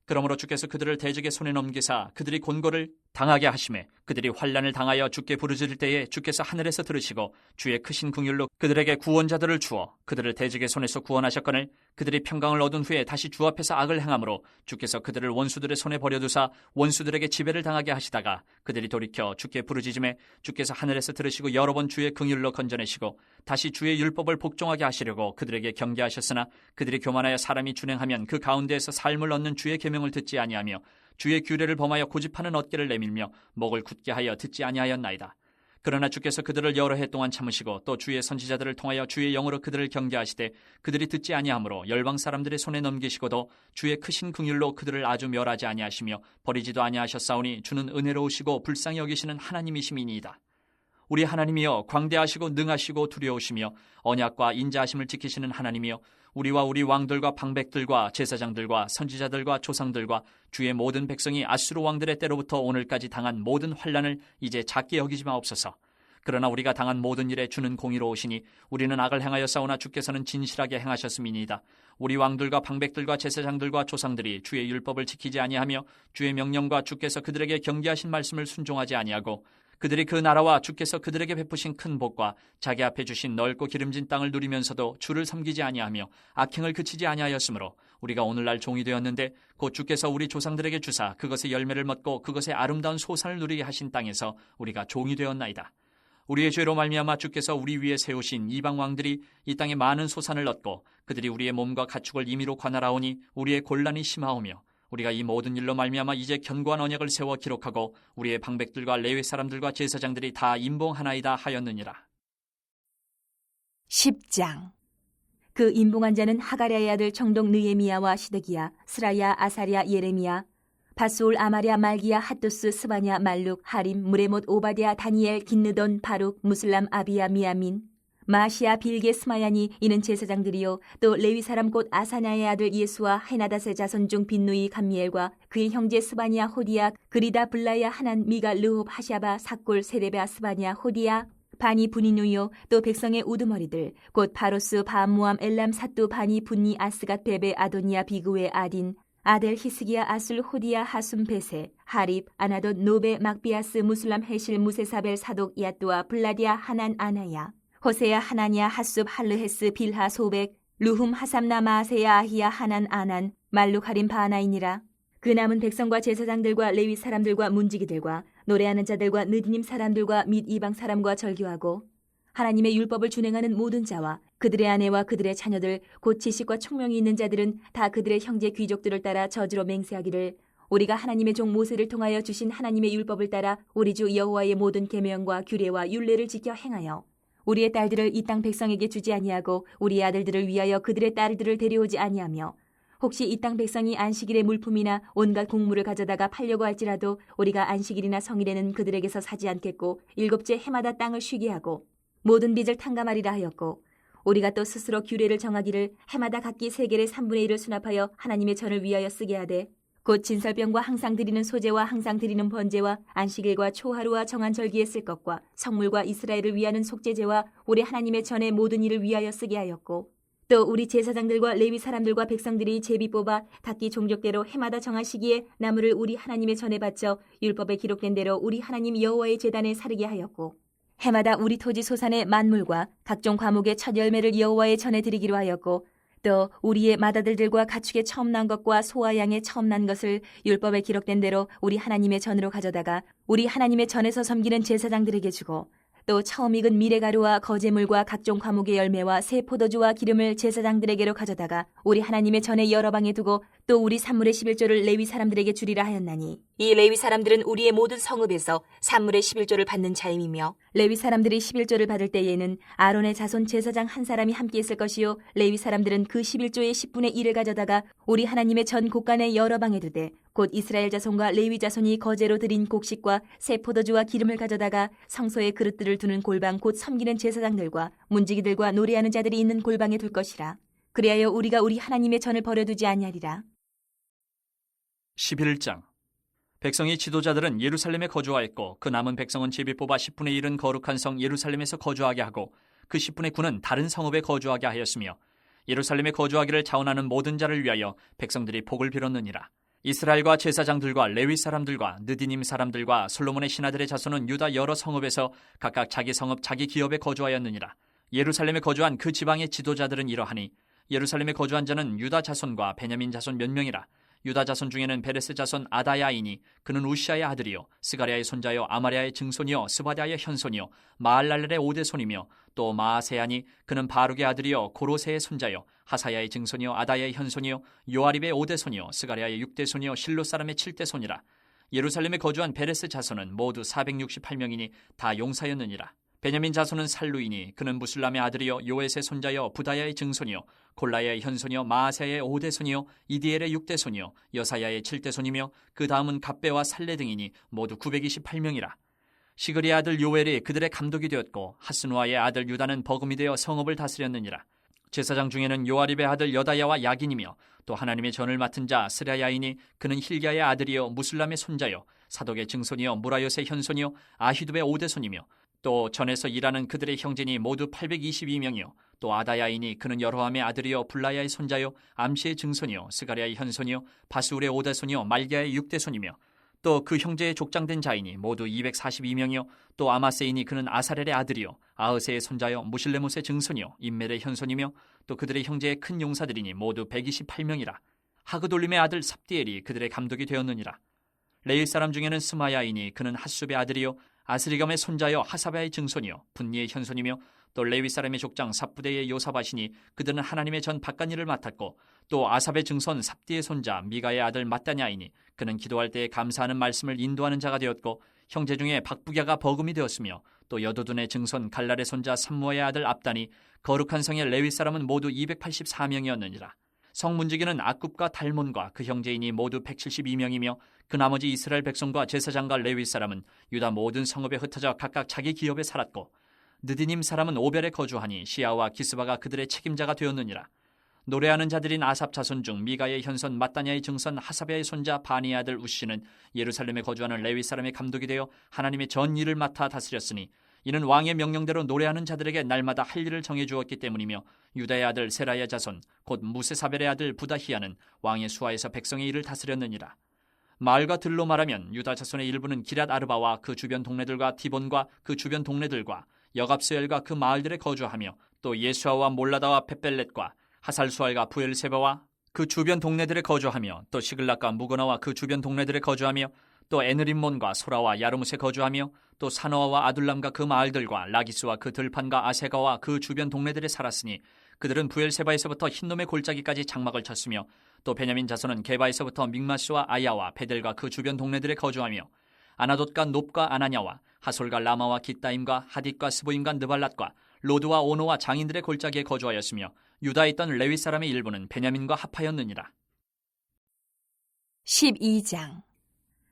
그러므로 주께서 그들을 대적의 손에 넘기사 그들이 곤고를 당하게 하심에 그들이 환난을 당하여 주께 부르짖을 때에 주께서 하늘에서 들으시고 주의 크신 긍휼로 그들에게 구원자들을 주어 그들을 대적의 손에서 구원하셨거늘 그들이 평강을 얻은 후에 다시 주 앞에서 악을 행함으로 주께서 그들을 원수들의 손에 버려두사 원수들에게 지배를 당하게 하시다가 그들이 돌이켜 주께 부르짖음에 주께서 하늘에서 들으시고 여러 번 주의 긍휼로 건져내시고 다시 주의 율법을 복종하게 하시려고 그들에게 경계하셨으나 그들이 교만하여 사람이 준행하면 그 가운데에서 삶을 얻는 주의 계명을 듣지 아니하며 주의 규례를 범하여 고집하는 어깨를 내밀며 목을 굳게 하여 듣지 아니하였나이다. 그러나 주께서 그들을 여러 해 동안 참으시고 또 주의 선지자들을 통하여 주의 영으로 그들을 경계하시되 그들이 듣지 아니하므로 열방 사람들의 손에 넘기시고도 주의 크신 긍휼로 그들을 아주 멸하지 아니하시며 버리지도 아니하셨사오니 주는 은혜로우시고 불쌍히 여기시는 하나님이심이니이다. 우리 하나님이여 광대하시고 능하시고 두려우시며 언약과 인자하심을 지키시는 하나님이여 우리와 우리 왕들과 방백들과 제사장들과 선지자들과 조상들과 주의 모든 백성이 아수르 왕들의 때로부터 오늘까지 당한 모든 환난을 이제 작게 여기지 마옵소서. 그러나 우리가 당한 모든 일에 주는 공의로우시니 우리는 악을 행하여 싸우나 주께서는 진실하게 행하셨음이니이다. 우리 왕들과 방백들과 제사장들과 조상들이 주의 율법을 지키지 아니하며 주의 명령과 주께서 그들에게 경계하신 말씀을 순종하지 아니하고 그들이 그 나라와 주께서 그들에게 베푸신 큰 복과 자기 앞에 주신 넓고 기름진 땅을 누리면서도 주를 섬기지 아니하며 악행을 그치지 아니하였으므로 우리가 오늘날 종이 되었는데 곧 주께서 우리 조상들에게 주사 그것의 열매를 먹고 그것의 아름다운 소산을 누리게 하신 땅에서 우리가 종이 되었나이다. 우리의 죄로 말미암아 주께서 우리 위에 세우신 이방 왕들이 이 땅에 많은 소산을 얻고 그들이 우리의 몸과 가축을 임의로 관할하오니 우리의 곤란이 심하오며 우리가 이 모든 일로 말미암아 이제 견고한 언약을 세워 기록하고 우리의 방백들과 레위 사람들과 제사장들이 다 임봉하나이다 하였느니라. 10장. 그 임봉한 자는 하가랴의 아들 청동 느헤미야와 시드기야, 스라야, 아사랴, 예레미야, 바스올, 아마랴, 말기야, 핫도스, 스바냐, 말룩, 하림, 무레못, 오바댜, 다니엘, 긴느돈, 바룩, 무슬람, 아비야, 미야민, 마시아, 빌게, 스마야니 이는 제사장들이요 또 레위 사람 곧 아사냐의 아들 예수와 헤나닷의 자손 중 빈누이 감미엘과 그의 형제 스바냐, 호디야, 그리다, 블라야, 하난, 미가, 르홉, 하샤바, 사골, 세레베아, 스바냐, 호디야, 바니, 분이누요 또 백성의 우두머리들 곧 바로스, 바암모암, 엘람, 사뚜, 바니, 분니, 아스갓, 베베, 아도니아, 비그웨, 아딘, 아델, 히스기야, 아술, 호디야, 하숨, 베세, 하립, 아나돗, 노베, 막비아스, 무슬람, 헤실, 무세사벨, 사독, 야뚜아, 블라디아, 하난, 아나야, 호세야, 하나냐, 핫숲, 할르헤스, 빌하, 소백, 루훔, 하삼나, 마세야, 아히야, 하난, 아난, 말룩, 하림, 바나이니라. 그 남은 백성과 제사장들과 레위 사람들과 문지기들과 노래하는 자들과 느디님 사람들과 및 이방 사람과 절교하고 하나님의 율법을 준행하는 모든 자와 그들의 아내와 그들의 자녀들 곧 지식과 총명이 있는 자들은 다 그들의 형제 귀족들을 따라 저주로 맹세하기를 우리가 하나님의 종 모세를 통하여 주신 하나님의 율법을 따라 우리 주 여호와의 모든 계명과 규례와 율례를 지켜 행하여 우리의 딸들을 이 땅 백성에게 주지 아니하고 우리의 아들들을 위하여 그들의 딸들을 데려오지 아니하며 혹시 이 땅 백성이 안식일의 물품이나 온갖 곡물을 가져다가 팔려고 할지라도 우리가 안식일이나 성일에는 그들에게서 사지 않겠고 일곱째 해마다 땅을 쉬게 하고 모든 빚을 탕감하리라 하였고 우리가 또 스스로 규례를 정하기를 해마다 각기 세겔의 3분의 1을 수납하여 하나님의 전을 위하여 쓰게 하되 곧 진설병과 항상 드리는 소제와 항상 드리는 번제와 안식일과 초하루와 정한 절기에 쓸 것과 성물과 이스라엘을 위하는 속죄제와 우리 하나님의 전의 모든 일을 위하여 쓰게 하였고 또 우리 제사장들과 레위 사람들과 백성들이 제비 뽑아 각기 종족대로 해마다 정한 시기에 나무를 우리 하나님의 전에 바쳐 율법에 기록된 대로 우리 하나님 여호와의 제단에 사르게 하였고 해마다 우리 토지 소산의 만물과 각종 과목의 첫 열매를 여호와의 전에 드리기로 하였고 또 우리의 맏아들들과 가축의 처음 난 것과 소와 양의 처음 난 것을 율법에 기록된 대로 우리 하나님의 전으로 가져다가 우리 하나님의 전에서 섬기는 제사장들에게 주고 또 처음 익은 미레가루와 거제물과 각종 과목의 열매와 새 포도주와 기름을 제사장들에게로 가져다가 우리 하나님의 전에 여러 방에 두고 또 우리 산물의 11조를 레위 사람들에게 주리라 하였나니 이 레위 사람들은 우리의 모든 성읍에서 산물의 11조를 받는 자임이며 레위 사람들이 11조를 받을 때에는 아론의 자손 제사장 한 사람이 함께 있을 것이요 레위 사람들은 그 11조의 10분의 1을 가져다가 우리 하나님의 전 곳간의 여러 방에 두되 곧 이스라엘 자손과 레위 자손이 거제로 드린 곡식과 새 포도주와 기름을 가져다가 성소의 그릇들을 두는 골방 곧 섬기는 제사장들과 문지기들과 노래하는 자들이 있는 골방에 둘 것이라. 그리하여 우리가 우리 하나님의 전을 버려두지 아니하리라. 11장. 백성의 지도자들은 예루살렘에 거주하였고 그 남은 백성은 제비 뽑아 10분의 1은 거룩한 성 예루살렘에서 거주하게 하고 그 10분의 9는 다른 성읍에 거주하게 하였으며 예루살렘에 거주하기를 자원하는 모든 자를 위하여 백성들이 복을 빌었느니라. 이스라엘과 제사장들과 레위 사람들과 느디님 사람들과 솔로몬의 신하들의 자손은 유다 여러 성읍에서 각각 자기 성읍 자기 기업에 거주하였느니라. 예루살렘에 거주한 그 지방의 지도자들은 이러하니 예루살렘에 거주한 자는 유다 자손과 베냐민 자손 몇 명이라. 유다 자손 중에는 베레스 자손 아다야이니 그는 우시아의 아들이요 스가랴의 손자요 아마랴의 증손이요 스바랴의 현손이요 마알랄렐의 오대손이며 또 마아세야니 그는 바룩의 아들이요 고로세의 손자요 하사야의 증손이요 아다야의 현손이요 요아립의 오대손이요 스가랴의 육대손이요 실로 사람의 칠대손이라. 예루살렘에 거주한 베레스 자손은 모두 468명이니 다 용사였느니라. 베냐민 자손은 살루이니 그는 무술람의 아들이요 요엣의 손자요 부다야의 증손이요 골라야의 현손이요 마아세야의 오대손이요 이디엘의 육대손이요 여사야의 칠대손이며 그 다음은 갑배와 살레 등이니 모두 928명이라. 시그리의 아들 요엘이 그들의 감독이 되었고 하스누아의 아들 유다는 버금이 되어 성읍을 다스렸느니라. 제사장 중에는 요아립의 아들 여다야와 야긴이며 또 하나님의 전을 맡은 자 스라야이니 그는 힐기야의 아들이요 무술람의 손자요 사독의 증손이요 무라요의 현손이요 아히두의 오대손이며 또 전에서 일하는 그들의 형제니 모두 822명이요 또 아다야이니 그는 여로함의 아들이요 불라야의 손자요 암시의 증손이요 스가랴의 현손이요 바스울의 오대손이요 말기야의 육대손이며 또 그 형제의 족장된 자이니 모두 242명이요 또 아마세이니 그는 아사렐의 아들이요 아흐세의 손자요 무실레못의 증손이요 임멜의 현손이며 또 그들의 형제의 큰 용사들이니 모두 128명이라. 하그돌림의 아들 삽디엘이 그들의 감독이 되었느니라. 레일 사람 중에는 스마야이니 그는 핫숲의 아들이요 아스리감의 손자여 하사바의 증손이요 분니의 현손이며 또 레위 사람의 족장 삽부대의 요사바시니 그들은 하나님의 전 바깥일을 맡았고 또 아삽의 증손 삽디의 손자 미가의 아들 mat다냐이니 그는 기도할 때에 감사하는 말씀을 인도하는 자가 되었고 형제 중에 박부갸가 버금이 되었으며 또 여도둔의 증손 갈랄의 손자 삼무아의 아들 압단이 거룩한 성의 레위 사람은 모두 284명이었느니라. 성문지기는 아굽과 달몬과 그 형제인이 모두 172명이며 그 나머지 이스라엘 백성과 제사장과 레위 사람은 유다 모든 성읍에 흩어져 각각 자기 기업에 살았고 느디님 사람은 오벨에 거주하니 시아와 기스바가 그들의 책임자가 되었느니라. 노래하는 자들인 아삽 자손 중 미가의 현손 mat다냐의 증손 하사베의 손자 바니의 아들 우시는 예루살렘에 거주하는 레위 사람의 감독이 되어 하나님의 전 일을 맡아 다스렸으니 이는 왕의 명령대로 노래하는 자들에게 날마다 할 일을 정해주었기 때문이며 유다의 아들 세라의 자손 곧 무세사벨의 아들 부다히야는 왕의 수하에서 백성의 일을 다스렸느니라. 마을과 들로 말하면 유다 자손의 일부는 기럇 아르바와 그 주변 동네들과 디본과 그 주변 동네들과 여갑스엘과 그 마을들에 거주하며 또 예수아와 몰라다와 벳벨렛과 하살수알과 부엘세바와 그 주변 동네들에 거주하며 또 시글락과 무거나와 그 주변 동네들에 거주하며 또 에느림몬과 소라와 야르뭇에 거주하며 또 사노아와 아둘람과 그 마을들과 라기스와 그 들판과 아세가와 그 주변 동네들에 살았으니 그들은 부엘세바에서부터 흰놈의 골짜기까지 장막을 쳤으며 또 베냐민 자손은 게바에서부터 믹마스와 아야와 베델과 그 주변 동네들에 거주하며 아나돗과 높과 아나냐와 하솔과 라마와 깃다임과 하딧과 스보임과 느발랏과 로드와 오노와 장인들의 골짜기에 거주하였으며 유다에 있던 레위 사람의 일부는 베냐민과 합하였느니라. 12장.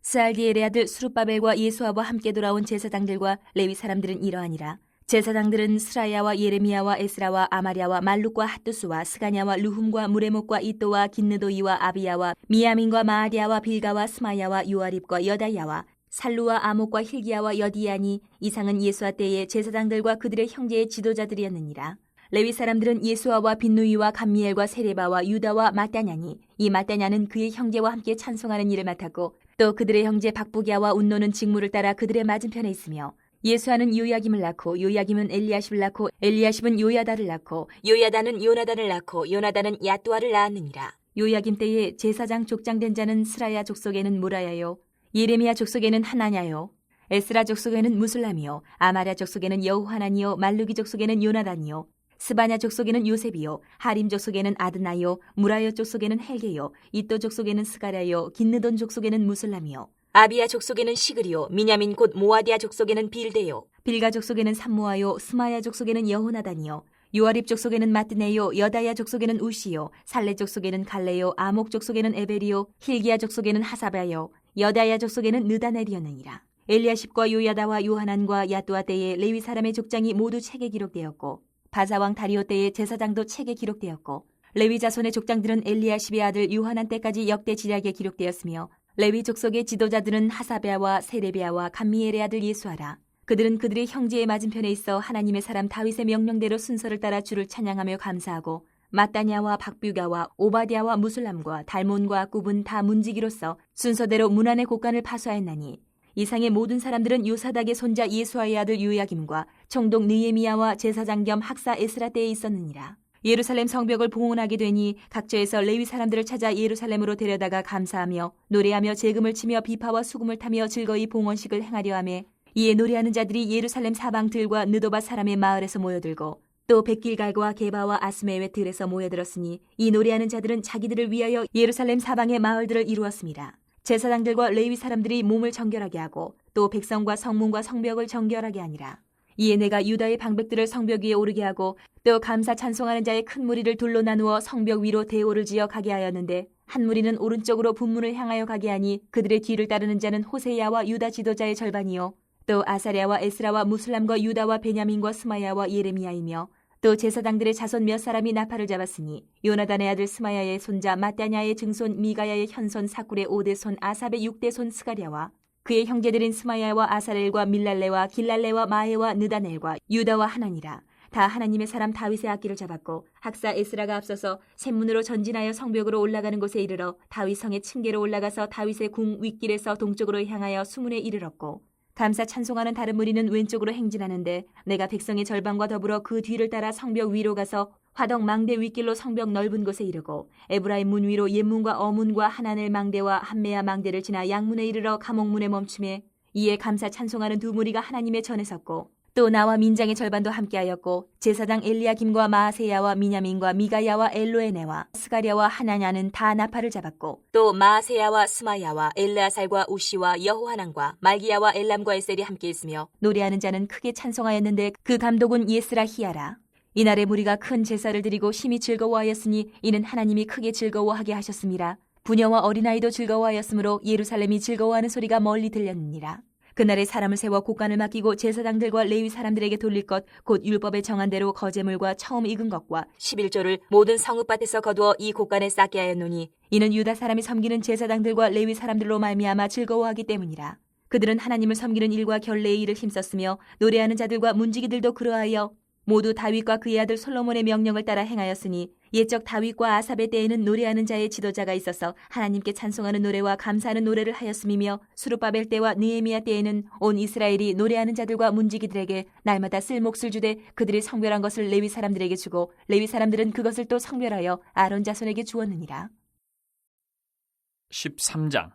스알디엘의 아들 스룹바벨과 예수아와 함께 돌아온 제사장들과 레위 사람들은 이러하니라. 제사장들은 스라야와 예레미야와 에스라와 아마랴와 말룩과 핫두스와 스가냐와 루훔과 무레목과 이또와 긴느도이와 아비야와 미야민과 마아디야와 빌가와 스마야와 요아립과 여다야와 살루와 아목과 힐기야와 여디야니 이상은 예수아 때의 제사장들과 그들의 형제의 지도자들이었느니라. 레위 사람들은 예수아와 빈누이와 감미엘과 세레바와 유다와 마따냐니 이 마따냐는 그의 형제와 함께 찬송하는 일을 맡았고 또 그들의 형제 박부기야와 운노는 직무를 따라 그들의 맞은편에 있으며 예수아는 요야김을 낳고 요야김은 엘리야십을 낳고 엘리야십은 요야다를 낳고 요야다는 요나단을 낳고 요나단은 야뚜아를 낳았느니라. 요야김 때에 제사장 족장된 자는 스라야 족속에는 모라야요 예레미야 족속에는 하나냐요 에스라 족속에는 무술람이요 아마랴 족속에는 여호하나니요 말루기 족속에는 요나단이요 스바냐 족속에는 요셉이요 하림 족속에는 아드나요 무라여 족속에는 헬게요 이또 족속에는 스가랴요 긴느돈 족속에는 무술람이요 아비야 족속에는 시그리요 미냐민 곧 모아디아 족속에는 빌데요 빌가 족속에는 삼모아요 스마야 족속에는 여호나단이요 요아립 족속에는 마뜨네요 여다야 족속에는 우시요 살레 족속에는 갈레요 아목 족속에는 에베리요 힐기야 족속에는 하사바요 여다야 족속에는 느다넬이었느니라. 엘리야십과 요야다와 요하난과 야뚜아 때에 레위 사람의 족장이 모두 책에 기록되었고 바사왕 다리오 때에 제사장도 책에 기록되었고 레위 자손의 족장들은 엘리야십의 아들 요하난 때까지 역대 지략에 기록되었으며 레위 족속의 지도자들은 하사베아와 세레베아와 감미엘의 아들 예수아라. 그들은 그들의 형제의 맞은편에 있어 하나님의 사람 다윗의 명령대로 순서를 따라 주를 찬양하며 감사하고 마따냐와 박뷰가와 오바댜와 무술람과 달몬과 굽은 다 문지기로서 순서대로 문안의 곡간을 파수하였나니 이상의 모든 사람들은 요사닥의 손자 예수아의 아들 요야김과 총독 느헤미야와 제사장 겸 학사 에스라 때에 있었느니라. 예루살렘 성벽을 봉헌하게 되니 각처에서 레위 사람들을 찾아 예루살렘으로 데려다가 감사하며 노래하며 제금을 치며 비파와 수금을 타며 즐거이 봉헌식을 행하려 하며 이에 노래하는 자들이 예루살렘 사방들과 느도바 사람의 마을에서 모여들고 또 백길갈과 게바와 아스메웨 들에서 모여들었으니 이 노래하는 자들은 자기들을 위하여 예루살렘 사방의 마을들을 이루었습니다. 제사장들과 레위 사람들이 몸을 정결하게 하고 또 백성과 성문과 성벽을 정결하게 하니라. 이에 내가 유다의 방백들을 성벽 위에 오르게 하고 또 감사 찬송하는 자의 큰 무리를 둘로 나누어 성벽 위로 대오를 지어 가게 하였는데 한 무리는 오른쪽으로 분문을 향하여 가게 하니 그들의 뒤를 따르는 자는 호세야와 유다 지도자의 절반이요 또 아사랴와 에스라와 무술람과 유다와 베냐민과 스마야와 예레미야이며 또 제사장들의 자손 몇 사람이 나팔을 잡았으니 요나단의 아들 스마야의 손자 마따냐의 증손 미가야의 현손 사꿀의 5대손 아삽의 6대손 스가랴와 그의 형제들인 스마야와 아사렐과 밀랄레와 길랄레와 마에와 느다넬과 유다와 하나니라. 다 하나님의 사람 다윗의 악기를 잡았고 학사 에스라가 앞서서 샘문으로 전진하여 성벽으로 올라가는 곳에 이르러 다윗 성의 층계로 올라가서 다윗의 궁 윗길에서 동쪽으로 향하여 수문에 이르렀고 감사 찬송하는 다른 무리는 왼쪽으로 행진하는데 내가 백성의 절반과 더불어 그 뒤를 따라 성벽 위로 가서 화덕 망대 윗길로 성벽 넓은 곳에 이르고 에브라임 문 위로 옛문과 어문과 하나넬 망대와 한메야 망대를 지나 양문에 이르러 감옥문에 멈춤에 이에 감사 찬송하는 두 무리가 하나님의 전에 섰고 또 나와 민장의 절반도 함께하였고 제사장 엘리야김과 마아세야와 미냐민과 미가야와 엘로에네와 스가랴와 하나냐는 다 나팔을 잡았고 또 마아세야와 스마야와 엘르아살과 우시와 여호하난과 말기야와 엘람과 에셀이 함께 있으며 노래하는 자는 크게 찬송하였는데 그 감독은 예스라히야라. 이날에 무리가 큰 제사를 드리고 심히 즐거워하였으니 이는 하나님이 크게 즐거워하게 하셨습니다. 부녀와 어린아이도 즐거워하였으므로 예루살렘이 즐거워하는 소리가 멀리 들렸느니라. 그날에 사람을 세워 곡간을 맡기고 제사장들과 레위 사람들에게 돌릴 것 곧 율법에 정한 대로 거제물과 처음 익은 것과 11조를 모든 성읍밭에서 거두어 이 곡간에 쌓게 하였노니 이는 유다 사람이 섬기는 제사장들과 레위 사람들로 말미암아 즐거워하기 때문이라. 그들은 하나님을 섬기는 일과 결례의 일을 힘썼으며 노래하는 자들과 문지기들도 그러하여 모두 다윗과 그의 아들 솔로몬의 명령을 따라 행하였으니 옛적 다윗과 아삽의 때에는 노래하는 자의 지도자가 있어서 하나님께 찬송하는 노래와 감사하는 노래를 하였음이며 수르바벨 때와 느헤미야 때에는 온 이스라엘이 노래하는 자들과 문지기들에게 날마다 쓸 몫을 주되 그들이 성별한 것을 레위 사람들에게 주고 레위 사람들은 그것을 또 성별하여 아론 자손에게 주었느니라. 13장.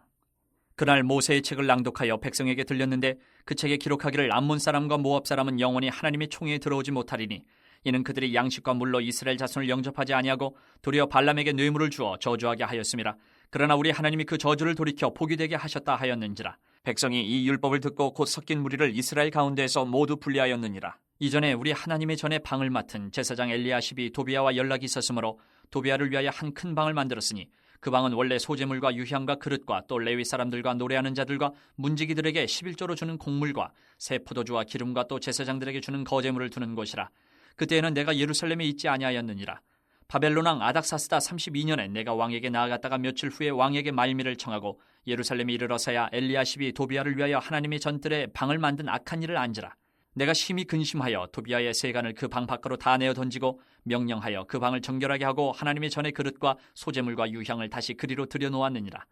그날 모세의 책을 낭독하여 백성에게 들렸는데 그 책에 기록하기를 암몬 사람과 모압 사람은 영원히 하나님의 총회에 들어오지 못하리니 이는 그들이 양식과 물로 이스라엘 자손을 영접하지 아니하고 도리어 발람에게 뇌물을 주어 저주하게 하였음이라. 그러나 우리 하나님이 그 저주를 돌이켜 복이 되게 하셨다 하였는지라. 백성이 이 율법을 듣고 곧 섞인 무리를 이스라엘 가운데에서 모두 분리하였느니라. 이전에 우리 하나님의 전에 방을 맡은 제사장 엘리야십이 도비야와 연락이 있었으므로 도비야를 위하여 한 큰 방을 만들었으니 그 방은 원래 소재물과 유향과 그릇과 또 레위 사람들과 노래하는 자들과 문지기들에게 11조로 주는 곡물과 새 포도주와 기름과 또 제사장들에게 주는 거제물을 두는 곳이라. 그때에는 내가 예루살렘에 있지 아니하였느니라. 바벨론 왕 아닥사스다 32년에 내가 왕에게 나아갔다가 며칠 후에 왕에게 말미를 청하고 예루살렘에 이르러서야 엘리야십이 도비야를 위하여 하나님의 전뜰에 방을 만든 악한 일을 안지라. 내가 심히 근심하여 도비아의 세간을 그 방 밖으로 다 내어 던지고 명령하여 그 방을 정결하게 하고 하나님의 전의 그릇과 소재물과 유향을 다시 그리로 들여놓았느니라.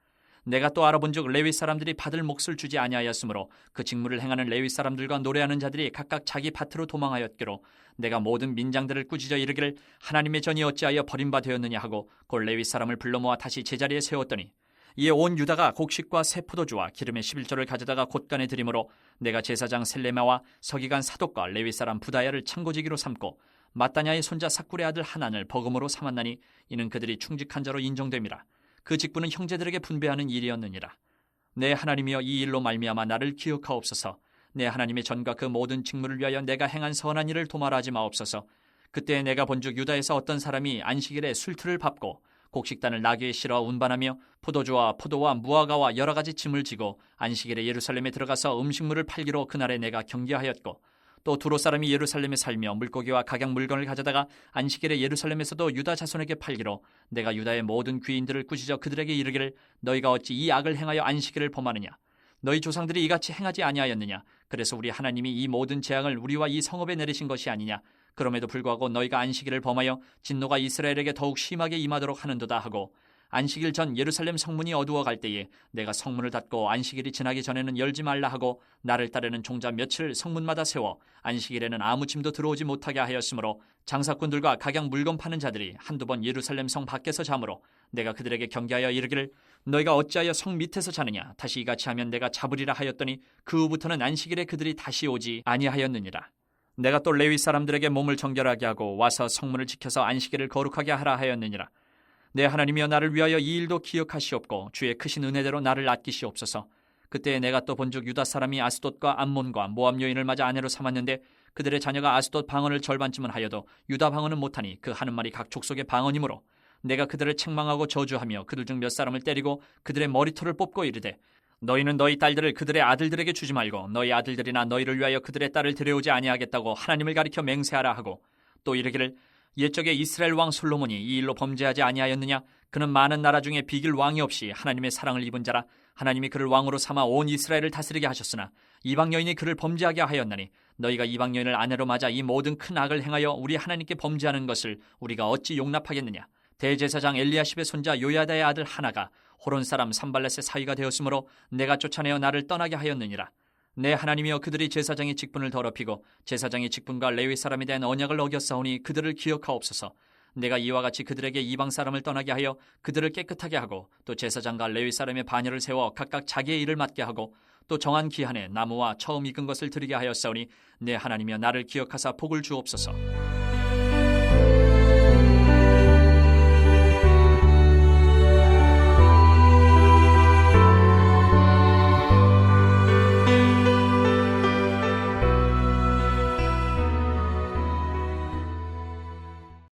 내가 또 알아본즉 레위 사람들이 받을 몫을 주지 아니하였으므로 그 직무를 행하는 레위 사람들과 노래하는 자들이 각각 자기 밭으로 도망하였기로 내가 모든 민장들을 꾸짖어 이르기를 하나님의 전이 어찌하여 버림바 되었느냐 하고 곧 레위 사람을 불러 모아 다시 제자리에 세웠더니 이에 온 유다가 곡식과 새 포도주와 기름의 11조를 가져다가 곳간에 드림으로 내가 제사장 셀레마와 서기관 사독과 레위 사람 부다야를 창고지기로 삼고 마따냐의 손자 삭굴의 아들 하난을 버금으로 삼았나니 이는 그들이 충직한 자로 인정됨이라. 그 직분은 형제들에게 분배하는 일이었느니라. 내 하나님이여 이 일로 말미암아 나를 기억하옵소서. 내 하나님의 전과 그 모든 직무를 위하여 내가 행한 선한 일을 도말하지 마옵소서. 그때 내가 본즉 유다에서 어떤 사람이 안식일에 술틀을 밟고 곡식단을 나귀에 실어 운반하며 포도주와 포도와 무화과와 여러 가지 짐을 지고 안식일에 예루살렘에 들어가서 음식물을 팔기로 그날에 내가 경계하였고 또 두로 사람이 예루살렘에 살며 물고기와 각양 물건을 가져다가 안식일에 예루살렘에서도 유다 자손에게 팔기로 내가 유다의 모든 귀인들을 꾸짖어 그들에게 이르기를 너희가 어찌 이 악을 행하여 안식일을 범하느냐. 너희 조상들이 이같이 행하지 아니하였느냐. 그래서 우리 하나님이 이 모든 재앙을 우리와 이 성읍에 내리신 것이 아니냐. 그럼에도 불구하고 너희가 안식일을 범하여 진노가 이스라엘에게 더욱 심하게 임하도록 하는도다 하고 안식일 전 예루살렘 성문이 어두워 갈 때에 내가 성문을 닫고 안식일이 지나기 전에는 열지 말라 하고 나를 따르는 종자 며칠 성문마다 세워 안식일에는 아무 짐도 들어오지 못하게 하였으므로 장사꾼들과 각양 물건 파는 자들이 한두 번 예루살렘 성 밖에서 자므로 내가 그들에게 경계하여 이르기를 너희가 어찌하여 성 밑에서 자느냐. 다시 이같이 하면 내가 잡으리라 하였더니 그 후부터는 안식일에 그들이 다시 오지 아니하였느니라. 내가 또 레위 사람들에게 몸을 정결하게 하고 와서 성문을 지켜서 안식일을 거룩하게 하라 하였느니라. 내 하나님이여 나를 위하여 이 일도 기억하시옵고 주의 크신 은혜대로 나를 아끼시옵소서. 그때 내가 또 본즉 유다 사람이 아스돗과 암몬과 모압 여인을 맞아 아내로 삼았는데 그들의 자녀가 아스돗 방언을 절반쯤은 하여도 유다 방언은 못하니 그 하는 말이 각 족속의 방언이므로 내가 그들을 책망하고 저주하며 그들 중 몇 사람을 때리고 그들의 머리털을 뽑고 이르되 너희는 너희 딸들을 그들의 아들들에게 주지 말고 너희 아들들이나 너희를 위하여 그들의 딸을 데려오지 아니하겠다고 하나님을 가리켜 맹세하라 하고 또 이르기를 옛적에 이스라엘 왕 솔로몬이 이 일로 범죄하지 아니하였느냐. 그는 많은 나라 중에 비길 왕이 없이 하나님의 사랑을 입은 자라. 하나님이 그를 왕으로 삼아 온 이스라엘을 다스리게 하셨으나 이방 여인이 그를 범죄하게 하였나니 너희가 이방 여인을 아내로 맞아 이 모든 큰 악을 행하여 우리 하나님께 범죄하는 것을 우리가 어찌 용납하겠느냐. 대제사장 엘리야십의 손자 요야다의 아들 하나가 호론 사람 산발렛의 사위가 되었으므로 내가 쫓아내어 나를 떠나게 하였느니라. 내 하나님이여 그들이 제사장의 직분을 더럽히고 제사장의 직분과 레위 사람에 대한 언약을 어겼사오니 그들을 기억하옵소서. 내가 이와 같이 그들에게 이방 사람을 떠나게 하여 그들을 깨끗하게 하고 또 제사장과 레위 사람의 반열을 세워 각각 자기의 일을 맡게 하고 또 정한 기한에 나무와 처음 익은 것을 드리게 하였사오니 내 하나님이여 나를 기억하사 복을 주옵소서.